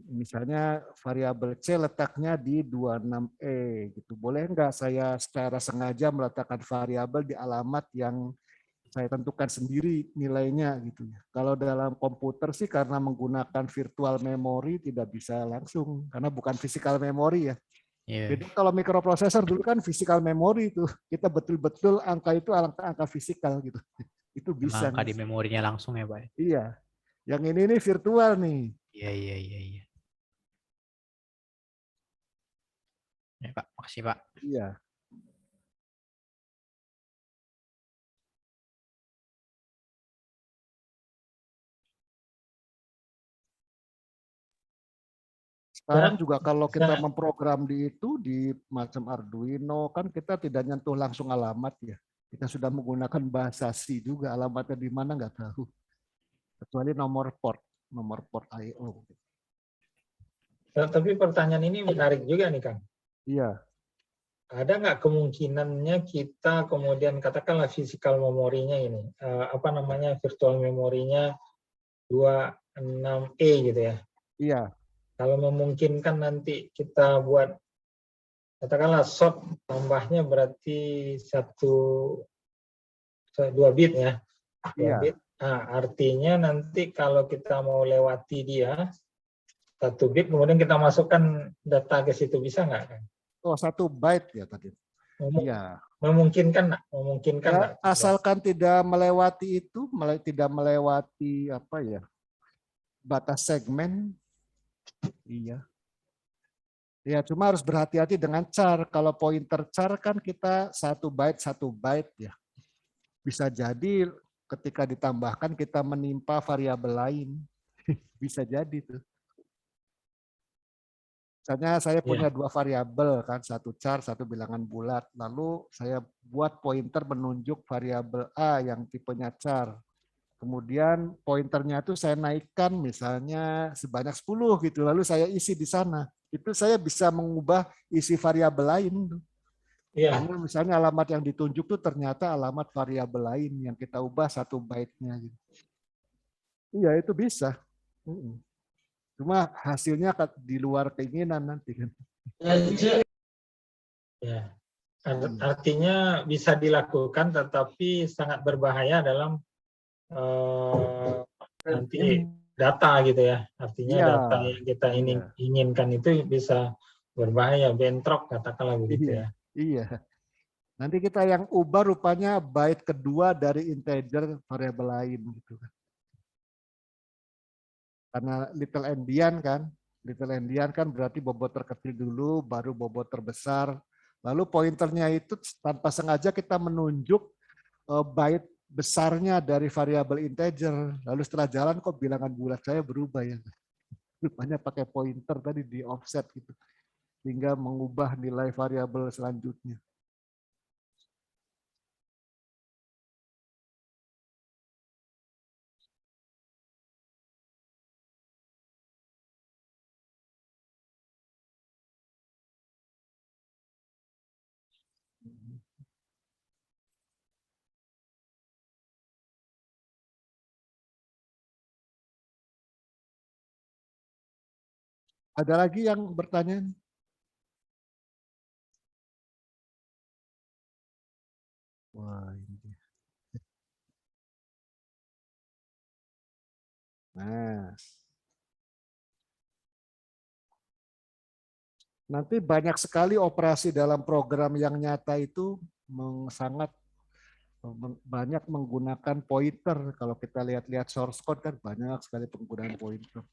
Misalnya variabel C letaknya di 26E gitu. Boleh nggak saya secara sengaja meletakkan variabel di alamat yang saya tentukan sendiri nilainya gitu. Kalau dalam komputer sih karena menggunakan virtual memory tidak bisa langsung karena bukan physical memory ya. Jadi kalau mikroprosesor dulu kan physical memory itu kita betul-betul angka itu angka fisikal gitu. Itu bisa. Angka di memorinya langsung ya, Pak. Iya. Yang ini virtual nih. Iya. Ya, Pak. Makasih, Pak. Iya. Sekarang juga kalau kita memprogram di itu di macam Arduino kan kita tidak nyentuh langsung alamat ya. Kita sudah menggunakan bahasa C juga, alamatnya di mana nggak tahu. Kecuali nomor port I/O. Tapi pertanyaan ini menarik juga nih, Kang. Iya. Ada nggak kemungkinannya kita kemudian katakanlah physical memorinya ini, virtual memorinya 26E gitu ya? Iya. Kalau memungkinkan nanti kita buat katakanlah short tambahnya berarti 2 bit ya. 2 bit. Nah, artinya nanti kalau kita mau lewati dia 1 bit kemudian kita masukkan data ke situ bisa nggak kan? Oh, 1 byte ya tadi. Iya. Memungkinkan ya, asalkan tidak melewati itu, tidak melewati batas segmen. Iya. Ya, cuma harus berhati-hati dengan char. Kalau pointer char kan kita 1 byte ya. Bisa jadi ketika ditambahkan kita menimpa variabel lain. Bisa jadi tuh. Misalnya saya punya 2 variabel kan, 1 char, 1 bilangan bulat. Lalu saya buat pointer menunjuk variabel A yang tipenya char. Kemudian pointernya itu saya naikkan misalnya sebanyak 10 gitu, lalu saya isi di sana. Itu saya bisa mengubah isi variabel lain. Iya. Karena misalnya alamat yang ditunjuk itu ternyata alamat variabel lain yang kita ubah 1 byte-nya. Gitu. Iya, itu bisa. Cuma hasilnya di luar keinginan nanti kan. Ya. Artinya bisa dilakukan tetapi sangat berbahaya dalam nanti data gitu ya, artinya data yang kita inginkan itu bisa berbahaya, bentrok katakanlah begitu ya. Iya. Nanti kita yang ubah rupanya byte kedua dari integer variabel lain gitu kan. Karena little endian kan berarti bobot terkecil dulu, baru bobot terbesar. Lalu pointernya itu tanpa sengaja kita menunjuk byte besarnya dari variabel integer. Lalu setelah jalan kok bilangan bulat saya berubah ya. Rupanya pakai pointer tadi di offset gitu. Sehingga mengubah nilai variabel selanjutnya. Ada lagi yang bertanya? Wah, ini dia. Nah, nanti banyak sekali operasi dalam program yang nyata itu sangat banyak menggunakan pointer. Kalau kita lihat-lihat source code kan banyak sekali penggunaan pointer.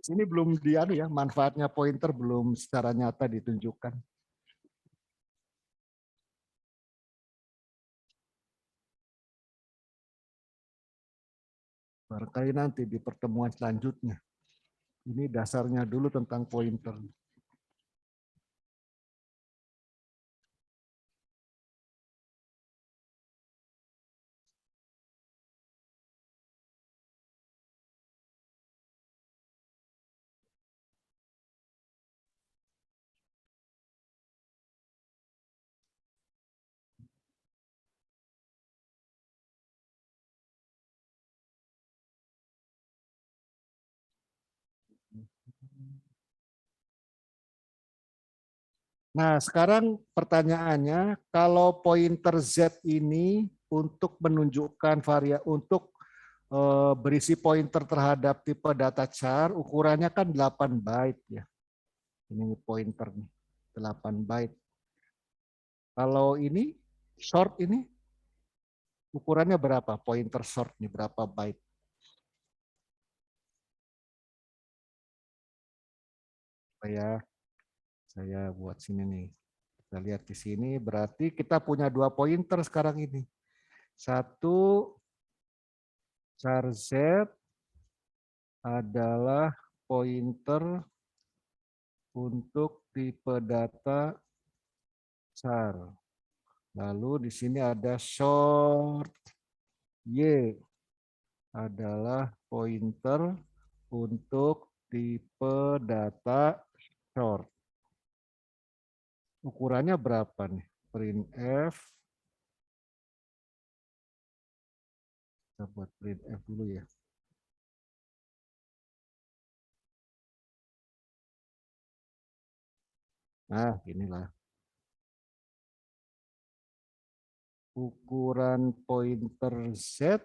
Ini belum ya, manfaatnya pointer belum secara nyata ditunjukkan. Barangkali nanti di pertemuan selanjutnya. Ini dasarnya dulu tentang pointer. Nah, sekarang pertanyaannya, kalau pointer Z ini untuk menunjukkan untuk berisi pointer terhadap tipe data char, ukurannya kan 8 byte ya. Ini pointer nih, 8 byte. Kalau ini short ini ukurannya berapa? Pointer short nih berapa byte? Saya buat sini nih. Kita lihat di sini, berarti kita punya 2 pointer sekarang ini. Satu, char Z adalah pointer untuk tipe data char. Lalu di sini ada short Y adalah pointer untuk tipe data short. Ukurannya berapa nih? Printf. Kita buat printf dulu ya. Nah, inilah. Ukuran pointer Z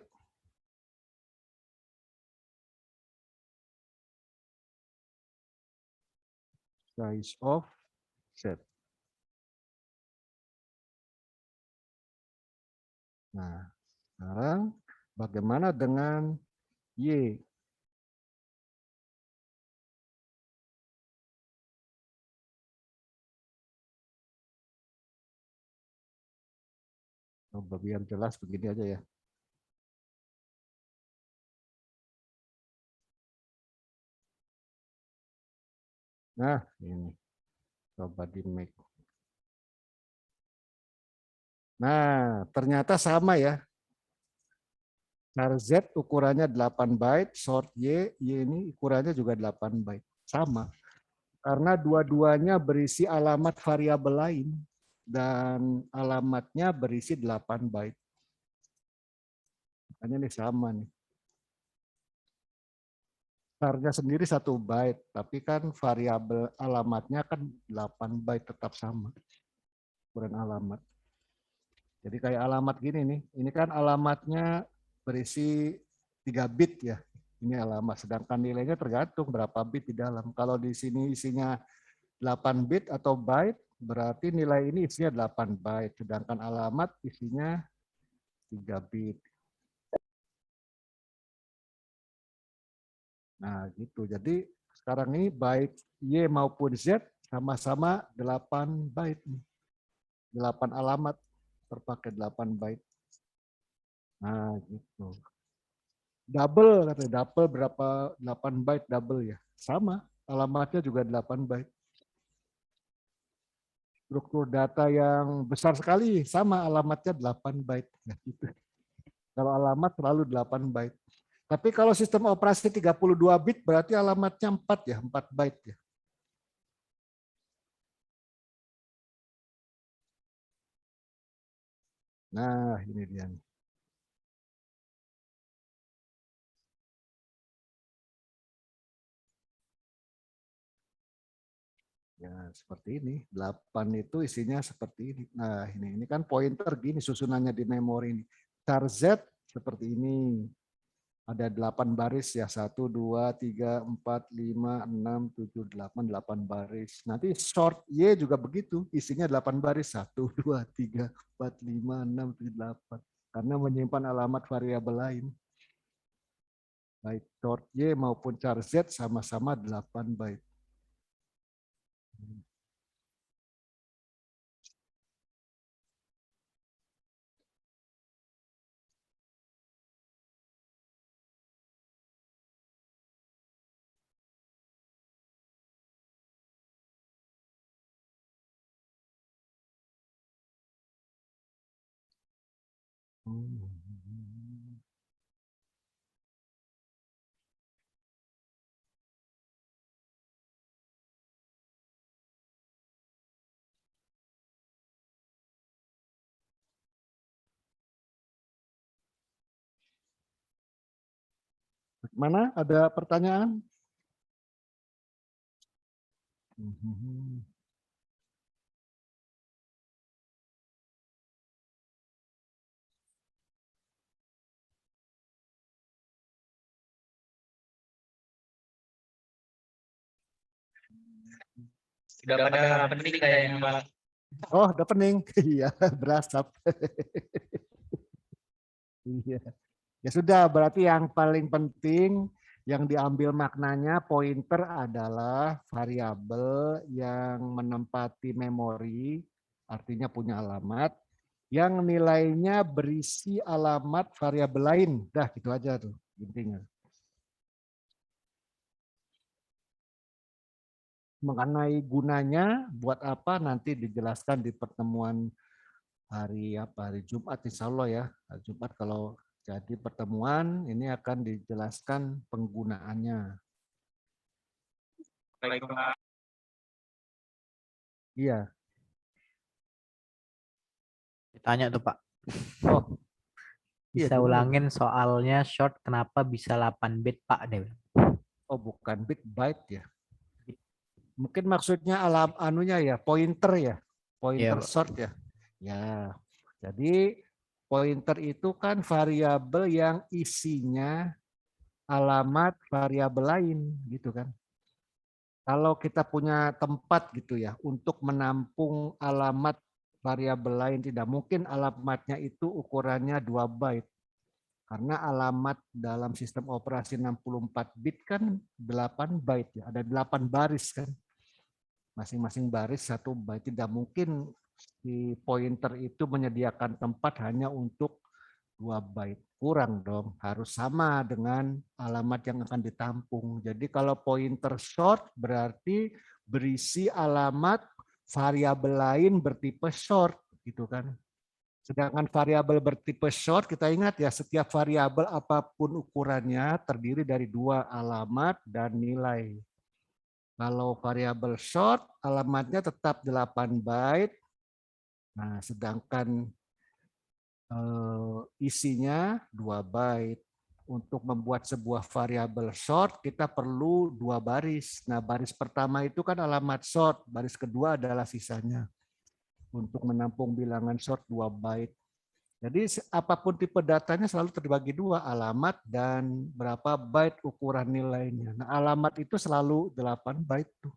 size of Z. Nah, sekarang bagaimana dengan Y? Coba biar jelas begini aja ya. Nah, ini. Coba di make. Nah, ternyata sama ya. Char Z ukurannya 8 byte, short Y ini ukurannya juga 8 byte. Sama. Karena dua-duanya berisi alamat variabel lain dan alamatnya berisi 8 byte. Makanya ini sama nih. Char-nya sendiri 1 byte, tapi kan variabel alamatnya kan 8 byte tetap sama. Ukuran alamat. Jadi kayak alamat gini nih, ini kan alamatnya berisi 3 bit ya. Ini alamat, sedangkan nilainya tergantung berapa bit di dalam. Kalau di sini isinya 8 bit atau byte, berarti nilai ini isinya 8 byte, sedangkan alamat isinya 3 bit. Nah gitu, jadi sekarang ini baik Y maupun Z sama-sama 8 byte. 8 alamat terpakai 8 byte. Nah, gitu. Double katanya, double berapa 8 byte double ya. Sama, alamatnya juga 8 byte. Struktur data yang besar sekali sama alamatnya 8 byte. Nah, gitu. Kalau alamat selalu 8 byte. Tapi kalau sistem operasi 32 bit berarti alamatnya 4 ya, 4 byte ya. Nah, ini dia. Ya, seperti ini. 8 itu isinya seperti ini. Nah, ini kan pointer gini susunannya di memori ini. Char Z seperti ini. Ada 8 baris ya. 1, 2, 3, 4, 5, 6, 7, 8. 8 baris. Nanti short Y juga begitu. Isinya 8 baris. 1, 2, 3, 4, 5, 6, 7, 8. Karena menyimpan alamat variabel lain. Baik short Y maupun char Z sama-sama 8 byte. Mana ada pertanyaan? Sudah pada penting kayaknya, Pak. Oh, udah pening. Iya, berasap. Iya. Ya sudah, berarti yang paling penting yang diambil maknanya pointer adalah variabel yang menempati memori, artinya punya alamat, yang nilainya berisi alamat variabel lain. Dah, gitu aja tuh intinya. Mengenai gunanya, buat apa nanti dijelaskan di pertemuan hari Jumat insya Allah ya. Hari Jumat kalau jadi pertemuan ini akan dijelaskan penggunaannya. Baik, Pak. Iya. Ditanya tuh Pak. Oh. Bisa Iya, ulangin soalnya short kenapa bisa 8 bit Pak Dewi? Oh, bukan bit byte ya. Mungkin maksudnya anunya ya, pointer ya. Pointer Iya, short ya. Ya. Jadi pointer itu kan variabel yang isinya alamat variabel lain gitu kan. Kalau kita punya tempat gitu ya untuk menampung alamat variabel lain, tidak mungkin alamatnya itu ukurannya 2 byte. Karena alamat dalam sistem operasi 64 bit kan 8 byte ya, ada 8 baris kan. Masing-masing baris 1 byte, tidak mungkin si pointer itu menyediakan tempat hanya untuk 2 byte. Kurang dong, harus sama dengan alamat yang akan ditampung. Jadi kalau pointer short berarti berisi alamat variabel lain bertipe short gitu kan. Sedangkan variabel bertipe short kita ingat ya, setiap variabel apapun ukurannya terdiri dari 2 alamat dan nilai. Kalau variabel short alamatnya tetap 8 byte. Nah, sedangkan isinya 2 byte. Untuk membuat sebuah variabel short kita perlu 2 baris. Nah, baris pertama itu kan alamat short, baris kedua adalah sisanya. Untuk menampung bilangan short 2 byte. Jadi apapun tipe datanya selalu terbagi 2, alamat dan berapa byte ukuran nilainya. Nah, alamat itu selalu 8 byte tuh.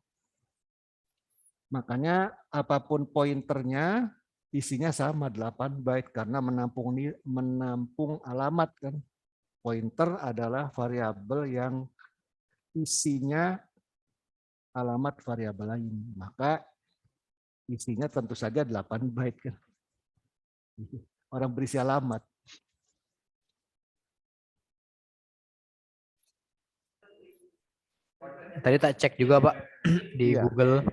Makanya apapun pointernya isinya sama 8 byte karena menampung alamat kan. Pointer adalah variabel yang isinya alamat variabel lain. Maka isinya tentu saja 8 byte kan. Orang berisi alamat. Tadi tak cek juga Pak di Iya. Google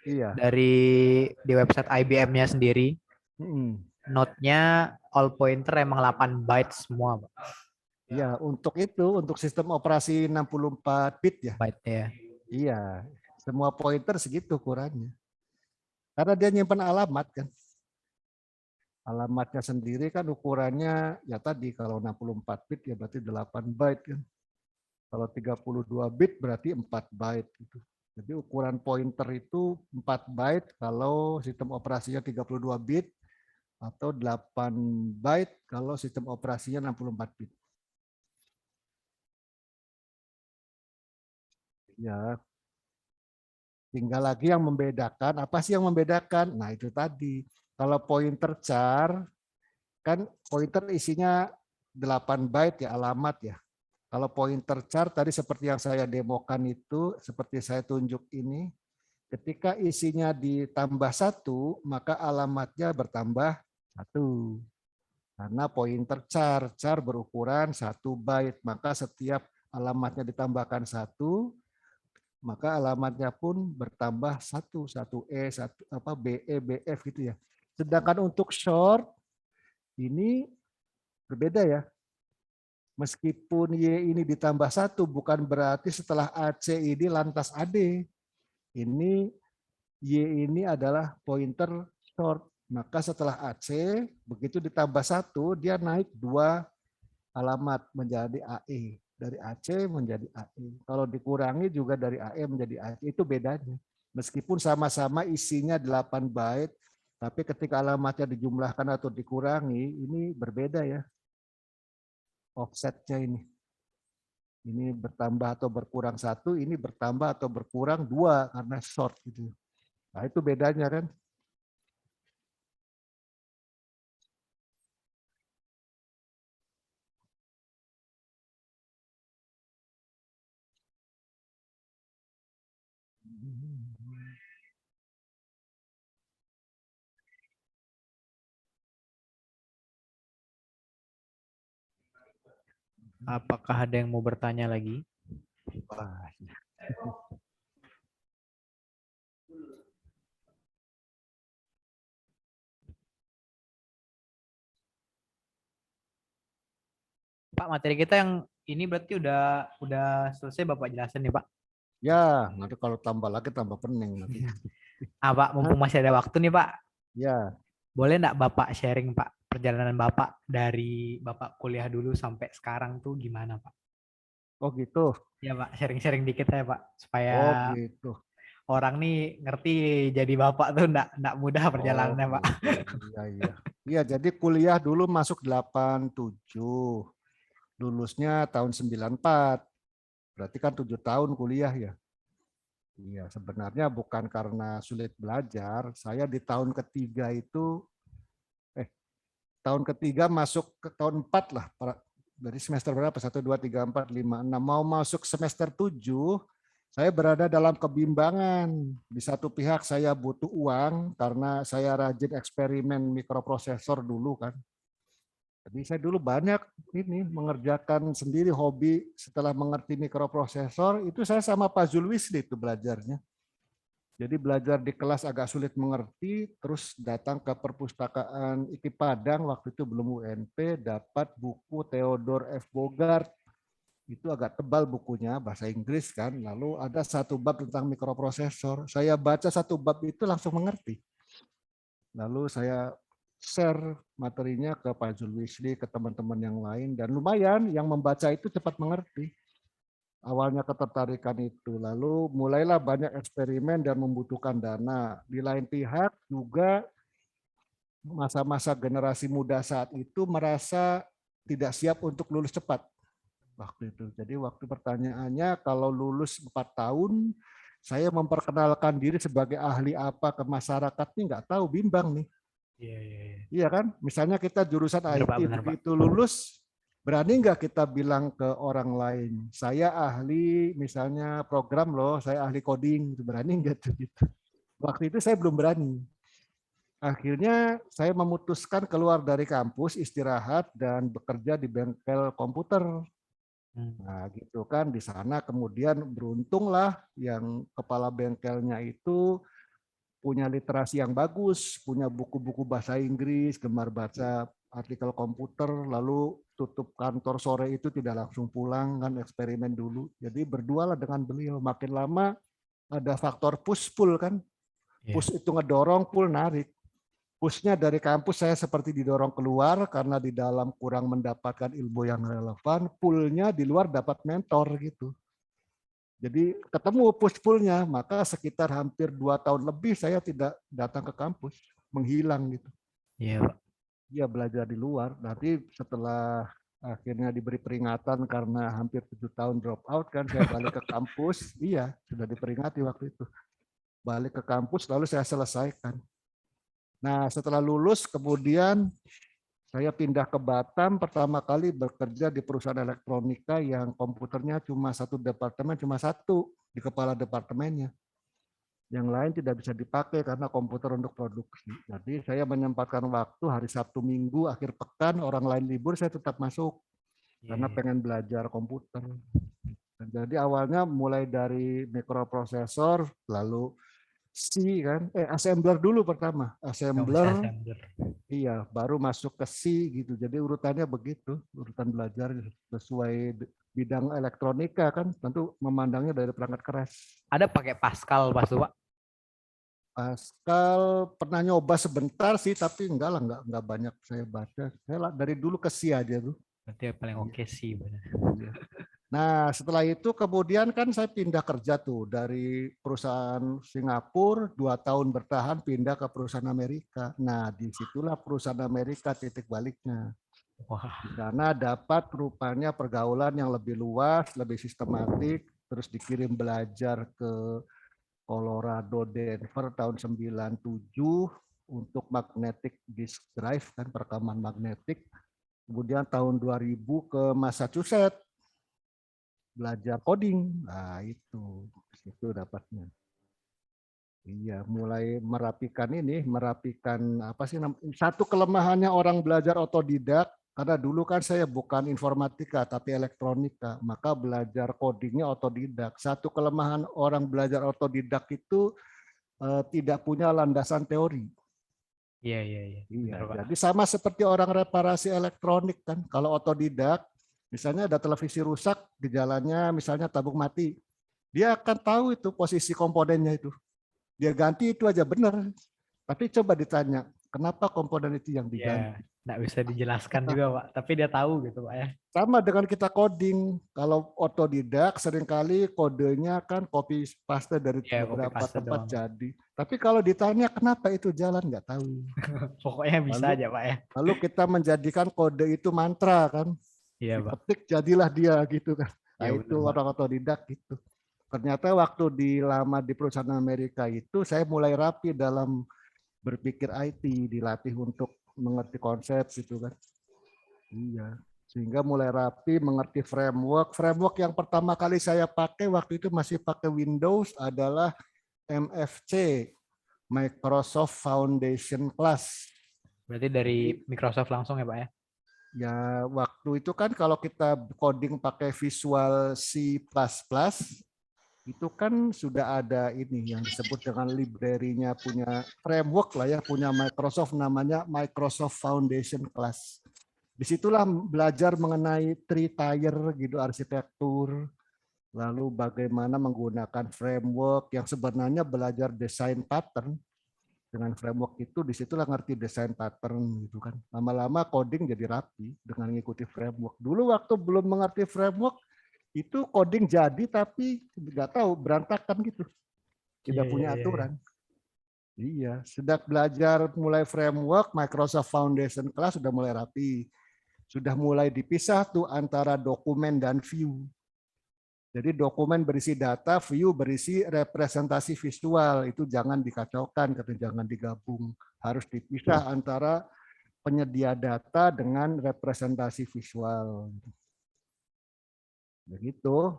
Iya. dari di website IBM-nya sendiri. Node-nya all pointer emang 8 byte semua, Pak. Ya, untuk itu, untuk sistem operasi 64 bit ya. Byte ya. Iya, semua pointer segitu ukurannya. Karena dia nyimpan alamat kan. Alamatnya sendiri kan ukurannya ya tadi kalau 64 bit ya berarti 8 byte kan. Kalau 32 bit berarti 4 byte gitu. Jadi ukuran pointer itu 4 byte kalau sistem operasinya 32 bit atau 8 byte kalau sistem operasinya 64 bit. Ya, tinggal lagi yang membedakan. Apa sih yang membedakan? Nah itu tadi. Kalau pointer char, kan pointer isinya 8 byte ya alamat ya. Kalau pointer char tadi seperti yang saya demokan itu, seperti saya tunjuk ini, ketika isinya ditambah 1, maka alamatnya bertambah 1. Karena pointer char berukuran 1 byte, maka setiap alamatnya ditambahkan 1, maka alamatnya pun bertambah 1E, 1 BE, BF gitu ya. Sedangkan untuk short ini berbeda ya. Meskipun Y ini ditambah 1 bukan berarti setelah AC ini lantas AD. Ini Y ini adalah pointer short. Maka setelah AC begitu ditambah 1 dia naik 2 alamat menjadi AE. Dari AC menjadi AE. Kalau dikurangi juga dari AE menjadi AE. Itu bedanya. Meskipun sama-sama isinya 8 byte, tapi ketika alamatnya dijumlahkan atau dikurangi, ini berbeda ya. Offsetnya ini. Ini bertambah atau berkurang 1, ini bertambah atau berkurang 2 karena short gitu. Nah itu bedanya kan. Apakah ada yang mau bertanya lagi? Wah. Pak, materi kita yang ini berarti udah selesai Bapak jelasin nih Pak. Ya, nanti kalau tambah lagi tambah pening nanti. Pak, mumpung masih ada waktu nih Pak. Ya. Boleh enggak Bapak sharing Pak perjalanan Bapak dari Bapak kuliah dulu sampai sekarang tuh gimana Pak? Oh gitu. Ya Pak, sharing-sharing dikit ya Pak supaya Oh gitu. orang nih ngerti jadi Bapak tuh enggak mudah perjalanannya Pak. Gitu. Iya, iya. Iya, jadi kuliah dulu masuk 87. Lulusnya tahun 94. Berarti kan 7 tahun kuliah ya. Iya, sebenarnya bukan karena sulit belajar. Saya di tahun ketiga itu, tahun ketiga masuk ke tahun 4 lah. Dari semester berapa? 1, 2, 3, 4, 5, 6. Mau masuk semester 7, saya berada dalam kebimbangan. Di satu pihak saya butuh uang karena saya rajin eksperimen mikroprosesor dulu kan. Jadi saya dulu banyak ini mengerjakan sendiri hobi setelah mengerti mikroprosesor, itu saya sama Pak Zulwisli itu belajarnya. Jadi belajar di kelas agak sulit mengerti, terus datang ke perpustakaan IKI Padang, waktu itu belum UNP, dapat buku Theodore F. Bogart. Itu agak tebal bukunya, bahasa Inggris kan. Lalu ada satu bab tentang mikroprosesor. Saya baca satu bab itu langsung mengerti. Lalu saya share materinya ke Pak Zulwisli, ke teman-teman yang lain, dan lumayan yang membaca itu cepat mengerti. Awalnya ketertarikan itu, lalu mulailah banyak eksperimen dan membutuhkan dana. Di lain pihak juga masa-masa generasi muda saat itu merasa tidak siap untuk lulus cepat waktu itu. Jadi waktu pertanyaannya kalau lulus 4 tahun, saya memperkenalkan diri sebagai ahli apa ke masyarakat ini nggak tahu, bimbang nih. Iya kan? Misalnya kita jurusan IT, begitu lulus Berani nggak kita bilang ke orang lain, saya ahli misalnya program loh, saya ahli coding, berani nggak tuh gitu? Waktu itu saya belum berani. Akhirnya saya memutuskan keluar dari kampus, istirahat, dan bekerja di bengkel komputer. Nah gitu kan, di sana kemudian beruntunglah yang kepala bengkelnya itu punya literasi yang bagus, punya buku-buku bahasa Inggris, gemar baca artikel komputer, lalu tutup kantor sore itu tidak langsung pulang, kan eksperimen dulu. Jadi berdualah dengan beliau. Makin lama ada faktor push-pull kan. Push itu ngedorong, pull narik. Push-nya dari kampus saya seperti didorong keluar karena di dalam kurang mendapatkan ilmu yang relevan, pull-nya di luar dapat mentor gitu. Jadi ketemu push-pull-nya, maka sekitar hampir 2 tahun lebih saya tidak datang ke kampus, menghilang gitu. Iya, Pak. Iya, belajar di luar. Nanti setelah akhirnya diberi peringatan karena hampir 7 tahun drop out kan, saya balik ke kampus. Iya, sudah diperingati waktu itu. Balik ke kampus lalu saya selesaikan. Nah, setelah lulus kemudian saya pindah ke Batam, pertama kali bekerja di perusahaan elektronika yang komputernya cuma satu departemen, cuma satu di kepala departemennya. Yang lain tidak bisa dipakai karena komputer untuk produksi. Jadi saya menyempatkan waktu hari Sabtu Minggu, akhir pekan, orang lain libur, saya tetap masuk. Karena pengen belajar komputer. Jadi awalnya mulai dari mikroprosesor, lalu C kan, assembler dulu pertama, assembler, iya, baru masuk ke C gitu. Jadi urutannya begitu, urutan belajar sesuai bidang elektronika kan, tentu memandangnya dari perangkat keras. Ada pakai Pascal pas tuh, Pak? Pascal pernah nyoba sebentar sih, tapi enggak lah, enggak banyak saya baca. Saya dari dulu ke C aja tuh. Berarti paling oke sih. Nah, setelah itu kemudian kan saya pindah kerja tuh dari perusahaan Singapura, 2 tahun bertahan pindah ke perusahaan Amerika. Nah, disitulah perusahaan Amerika titik baliknya. Wah. Di sana dapat rupanya pergaulan yang lebih luas, lebih sistematik, terus dikirim belajar ke Colorado, Denver tahun 97 untuk magnetic disk drive kan, perekaman magnetik. Kemudian tahun 2000 ke Massachusetts belajar coding. Nah, itu dapatnya. Iya, mulai merapikan apa sih satu kelemahannya orang belajar otodidak, karena dulu kan saya bukan informatika tapi elektronika, maka belajar codingnya otodidak. Satu kelemahan orang belajar otodidak itu tidak punya landasan teori. Iya. Jadi sama seperti orang reparasi elektronik kan, kalau otodidak misalnya ada televisi rusak, gejalanya misalnya tabung mati. Dia akan tahu itu posisi komponennya itu. Dia ganti itu aja benar. Tapi coba ditanya, kenapa komponen itu yang diganti? Nggak bisa dijelaskan juga, Pak. Tapi dia tahu gitu, Pak ya. Sama dengan kita coding. Kalau otodidak seringkali kodenya kan copy paste dari beberapa tempat jadi. Tapi kalau ditanya kenapa itu jalan, nggak tahu. Pokoknya bisa aja, Pak ya. Lalu kita menjadikan kode itu mantra kan. Iya, Pak. Diketik jadilah dia gitu kan. Nah, Ya, itu orang otodidak gitu. Ternyata waktu lama di perusahaan Amerika itu saya mulai rapi dalam berpikir IT, dilatih untuk mengerti konsep gitu kan. Iya. Sehingga mulai rapi mengerti framework. Framework yang pertama kali saya pakai waktu itu masih pakai Windows adalah MFC, Microsoft Foundation Class. Berarti dari Microsoft langsung ya, Pak ya? Ya, waktu itu kan kalau kita coding pakai Visual C++, itu kan sudah ada ini yang disebut dengan library-nya, punya framework lah ya, punya Microsoft namanya Microsoft Foundation Class. Disitulah belajar mengenai three-tier gitu arsitektur, lalu bagaimana menggunakan framework yang sebenarnya belajar desain pattern. Dengan framework itu disitulah ngerti desain pattern gitu kan. Lama-lama coding jadi rapi dengan mengikuti framework. Dulu waktu belum mengerti framework itu coding jadi tapi nggak tahu berantakan gitu. Tidak punya aturan. Iya, sejak belajar mulai framework Microsoft Foundation Class sudah mulai rapi. Sudah mulai dipisah tuh antara dokumen dan view. Jadi dokumen berisi data, view berisi representasi visual. Itu jangan dikacaukan, jangan digabung. Harus dipisah antara penyedia data dengan representasi visual. Begitu.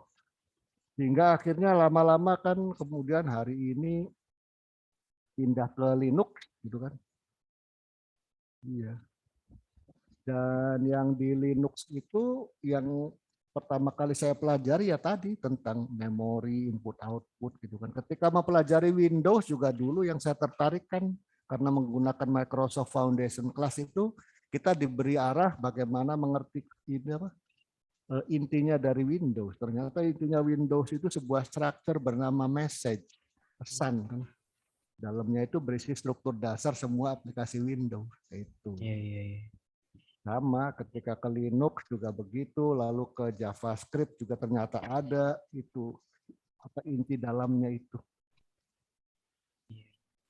Sehingga akhirnya lama-lama kan kemudian hari ini pindah ke Linux gitu kan. Iya. Dan yang di Linux itu yang pertama kali saya pelajari ya tadi tentang memori input output gitu kan. Ketika mempelajari Windows juga dulu yang saya tertarik kan karena menggunakan Microsoft Foundation Class itu kita diberi arah bagaimana mengerti ini apa intinya dari Windows. Ternyata intinya Windows itu sebuah structure bernama message, pesan kan. Dalamnya itu berisi struktur dasar semua aplikasi Windows itu. Sama ketika ke Linux juga begitu, lalu ke JavaScript juga ternyata ada itu apa inti dalamnya itu.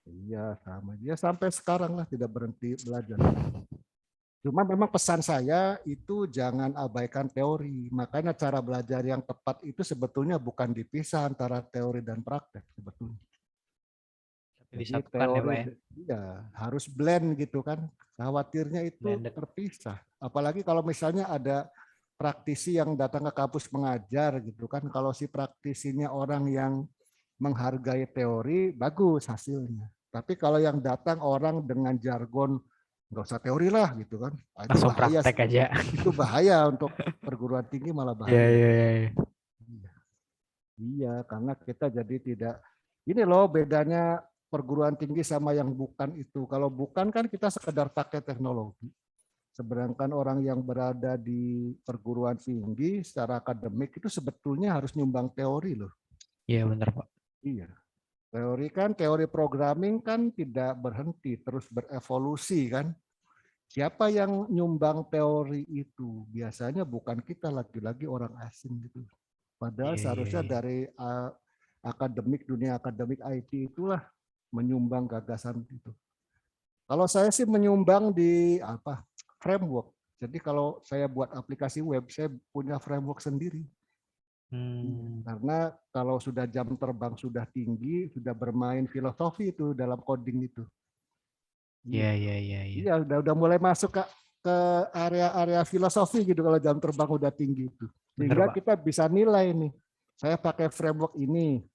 Iya sama dia sampai sekarang lah tidak berhenti belajar. Cuma memang pesan saya itu jangan abaikan teori. Makanya cara belajar yang tepat itu sebetulnya bukan dipisah antara teori dan praktek sebetulnya. Jadi teori ya harus blend gitu kan. Khawatirnya itu terpisah. Apalagi kalau misalnya ada praktisi yang datang ke kampus mengajar gitu kan. Kalau si praktisinya orang yang menghargai teori, bagus hasilnya. Tapi kalau yang datang orang dengan jargon, nggak usah teori lah gitu kan. Itu bahaya praktek aja. Itu bahaya untuk perguruan tinggi malah bahaya. Iya, karena kita jadi tidak, ini loh bedanya perguruan tinggi sama yang bukan itu. Kalau bukan kan kita sekedar pakai teknologi. Sedangkan orang yang berada di perguruan tinggi secara akademik itu sebetulnya harus nyumbang teori loh. Iya benar Pak. Iya. Teori kan, teori programming kan tidak berhenti, terus berevolusi kan. Siapa yang nyumbang teori itu? Biasanya bukan kita, lagi-lagi orang asing gitu. Padahal seharusnya dari akademik, dunia akademik IT itulah menyumbang gagasan itu. Kalau saya sih menyumbang di framework. Jadi kalau saya buat aplikasi web, saya punya framework sendiri. Karena kalau sudah jam terbang sudah tinggi, sudah bermain filosofi itu dalam coding itu. Iya, udah mulai masuk ke area-area filosofi gitu kalau jam terbang udah tinggi itu. Sehingga kita bisa nilai nih. Saya pakai framework ini.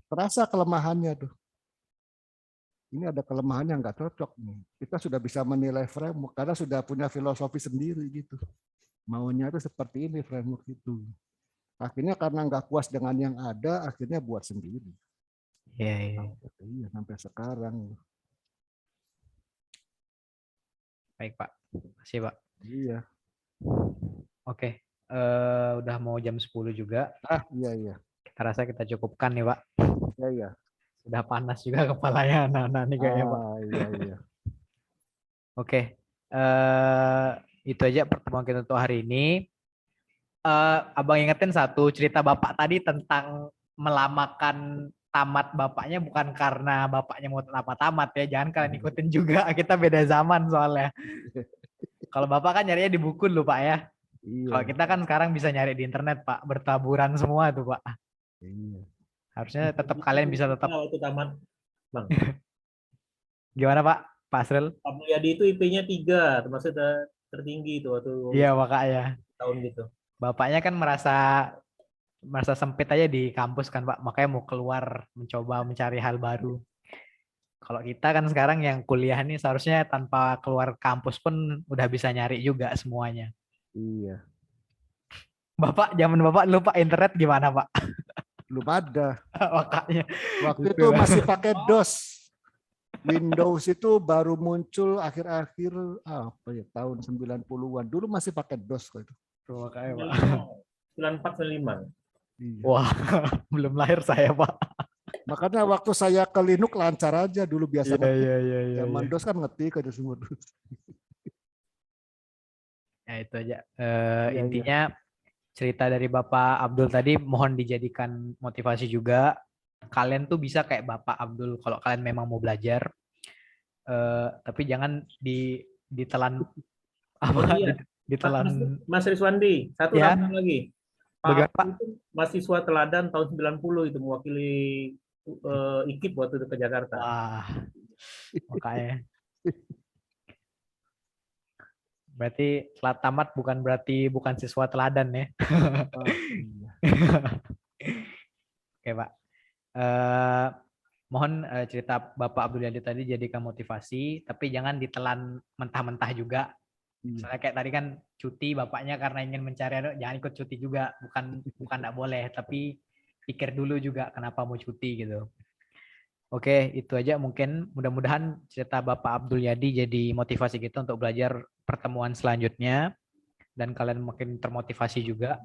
Terasa kelemahannya tuh. Ini ada kelemahan yang nggak cocok nih. Kita sudah bisa menilai framework karena sudah punya filosofi sendiri gitu. Maunya itu seperti ini framework itu. Akhirnya karena nggak puas dengan yang ada, akhirnya buat sendiri. Iya, sampai sekarang. Baik Pak, makasih Pak. Iya. Oke, udah mau jam 10 juga. Iya. Kita rasa kita cukupkan nih Pak. Iya. Sudah panas juga kepalanya anak-anak nih kayaknya Pak. Iya. Oke, itu aja pertemuan kita untuk hari ini. Abang ingetin satu cerita Bapak tadi tentang melamakan tamat bapaknya bukan karena bapaknya mau tamat ya. Jangan kalian ikutin juga, kita beda zaman soalnya. Kalau Bapak kan nyarinya di buku loh Pak ya. Iya. Kalau kita kan sekarang bisa nyari di internet Pak, bertaburan semua tuh Pak. Iya. Harusnya tetap kalian bisa tetap. Waktu tamat, Bang. Gimana Pak? Pak Asril? Pak Mulyadi itu IP-nya 3, termasuk tertinggi itu waktu. Iya makanya. Tahun gitu. Bapaknya kan merasa sempit aja di kampus kan Pak, makanya mau keluar mencoba mencari hal baru. Kalau kita kan sekarang yang kuliah nih seharusnya tanpa keluar kampus pun udah bisa nyari juga semuanya. Iya. Bapak, zaman Bapak dulu Pak internet gimana Pak? Belum ada. Makanya. Waktu itu masih pakai DOS. Windows itu baru muncul akhir-akhir tahun 90-an. Dulu masih pakai DOS kok itu. Makanya Pak. 94-95. Iya. Wah, belum lahir saya Pak. Makanya waktu saya ke Linux lancar aja dulu biasa. Iya. Zaman DOS kan ngetik aja semua. Ya itu aja. Intinya cerita dari Bapak Abdul tadi mohon dijadikan motivasi juga. Kalian tuh bisa kayak Bapak Abdul kalau kalian memang mau belajar. Tapi jangan ditelan ditelan. Mas Riswandi, satu Ya. tambahan lagi. Pak itu mahasiswa teladan tahun 90 itu mewakili IKIP waktu itu ke Jakarta. Wah, makanya. Berarti telat tamat bukan berarti bukan siswa teladan ya. Oh, iya. Oke, Pak. Mohon cerita Bapak Abdul Yadi tadi jadikan motivasi, tapi jangan ditelan mentah-mentah juga. Misalnya kayak tadi kan cuti bapaknya karena ingin mencari anak, jangan ikut cuti juga. Bukan enggak boleh, tapi pikir dulu juga kenapa mau cuti gitu. Oke, itu aja mungkin. Mudah-mudahan cerita Bapak Abdul Yadi jadi motivasi kita untuk belajar pertemuan selanjutnya dan kalian makin termotivasi juga.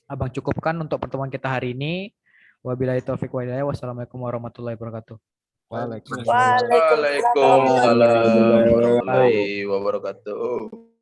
Abang cukupkan untuk pertemuan kita hari ini. Wabillahi taufiq wal hidayah. Wassalamualaikum warahmatullahi wabarakatuh. Waalaikumsalam. Waalaikumsalam warahmatullahi wabarakatuh.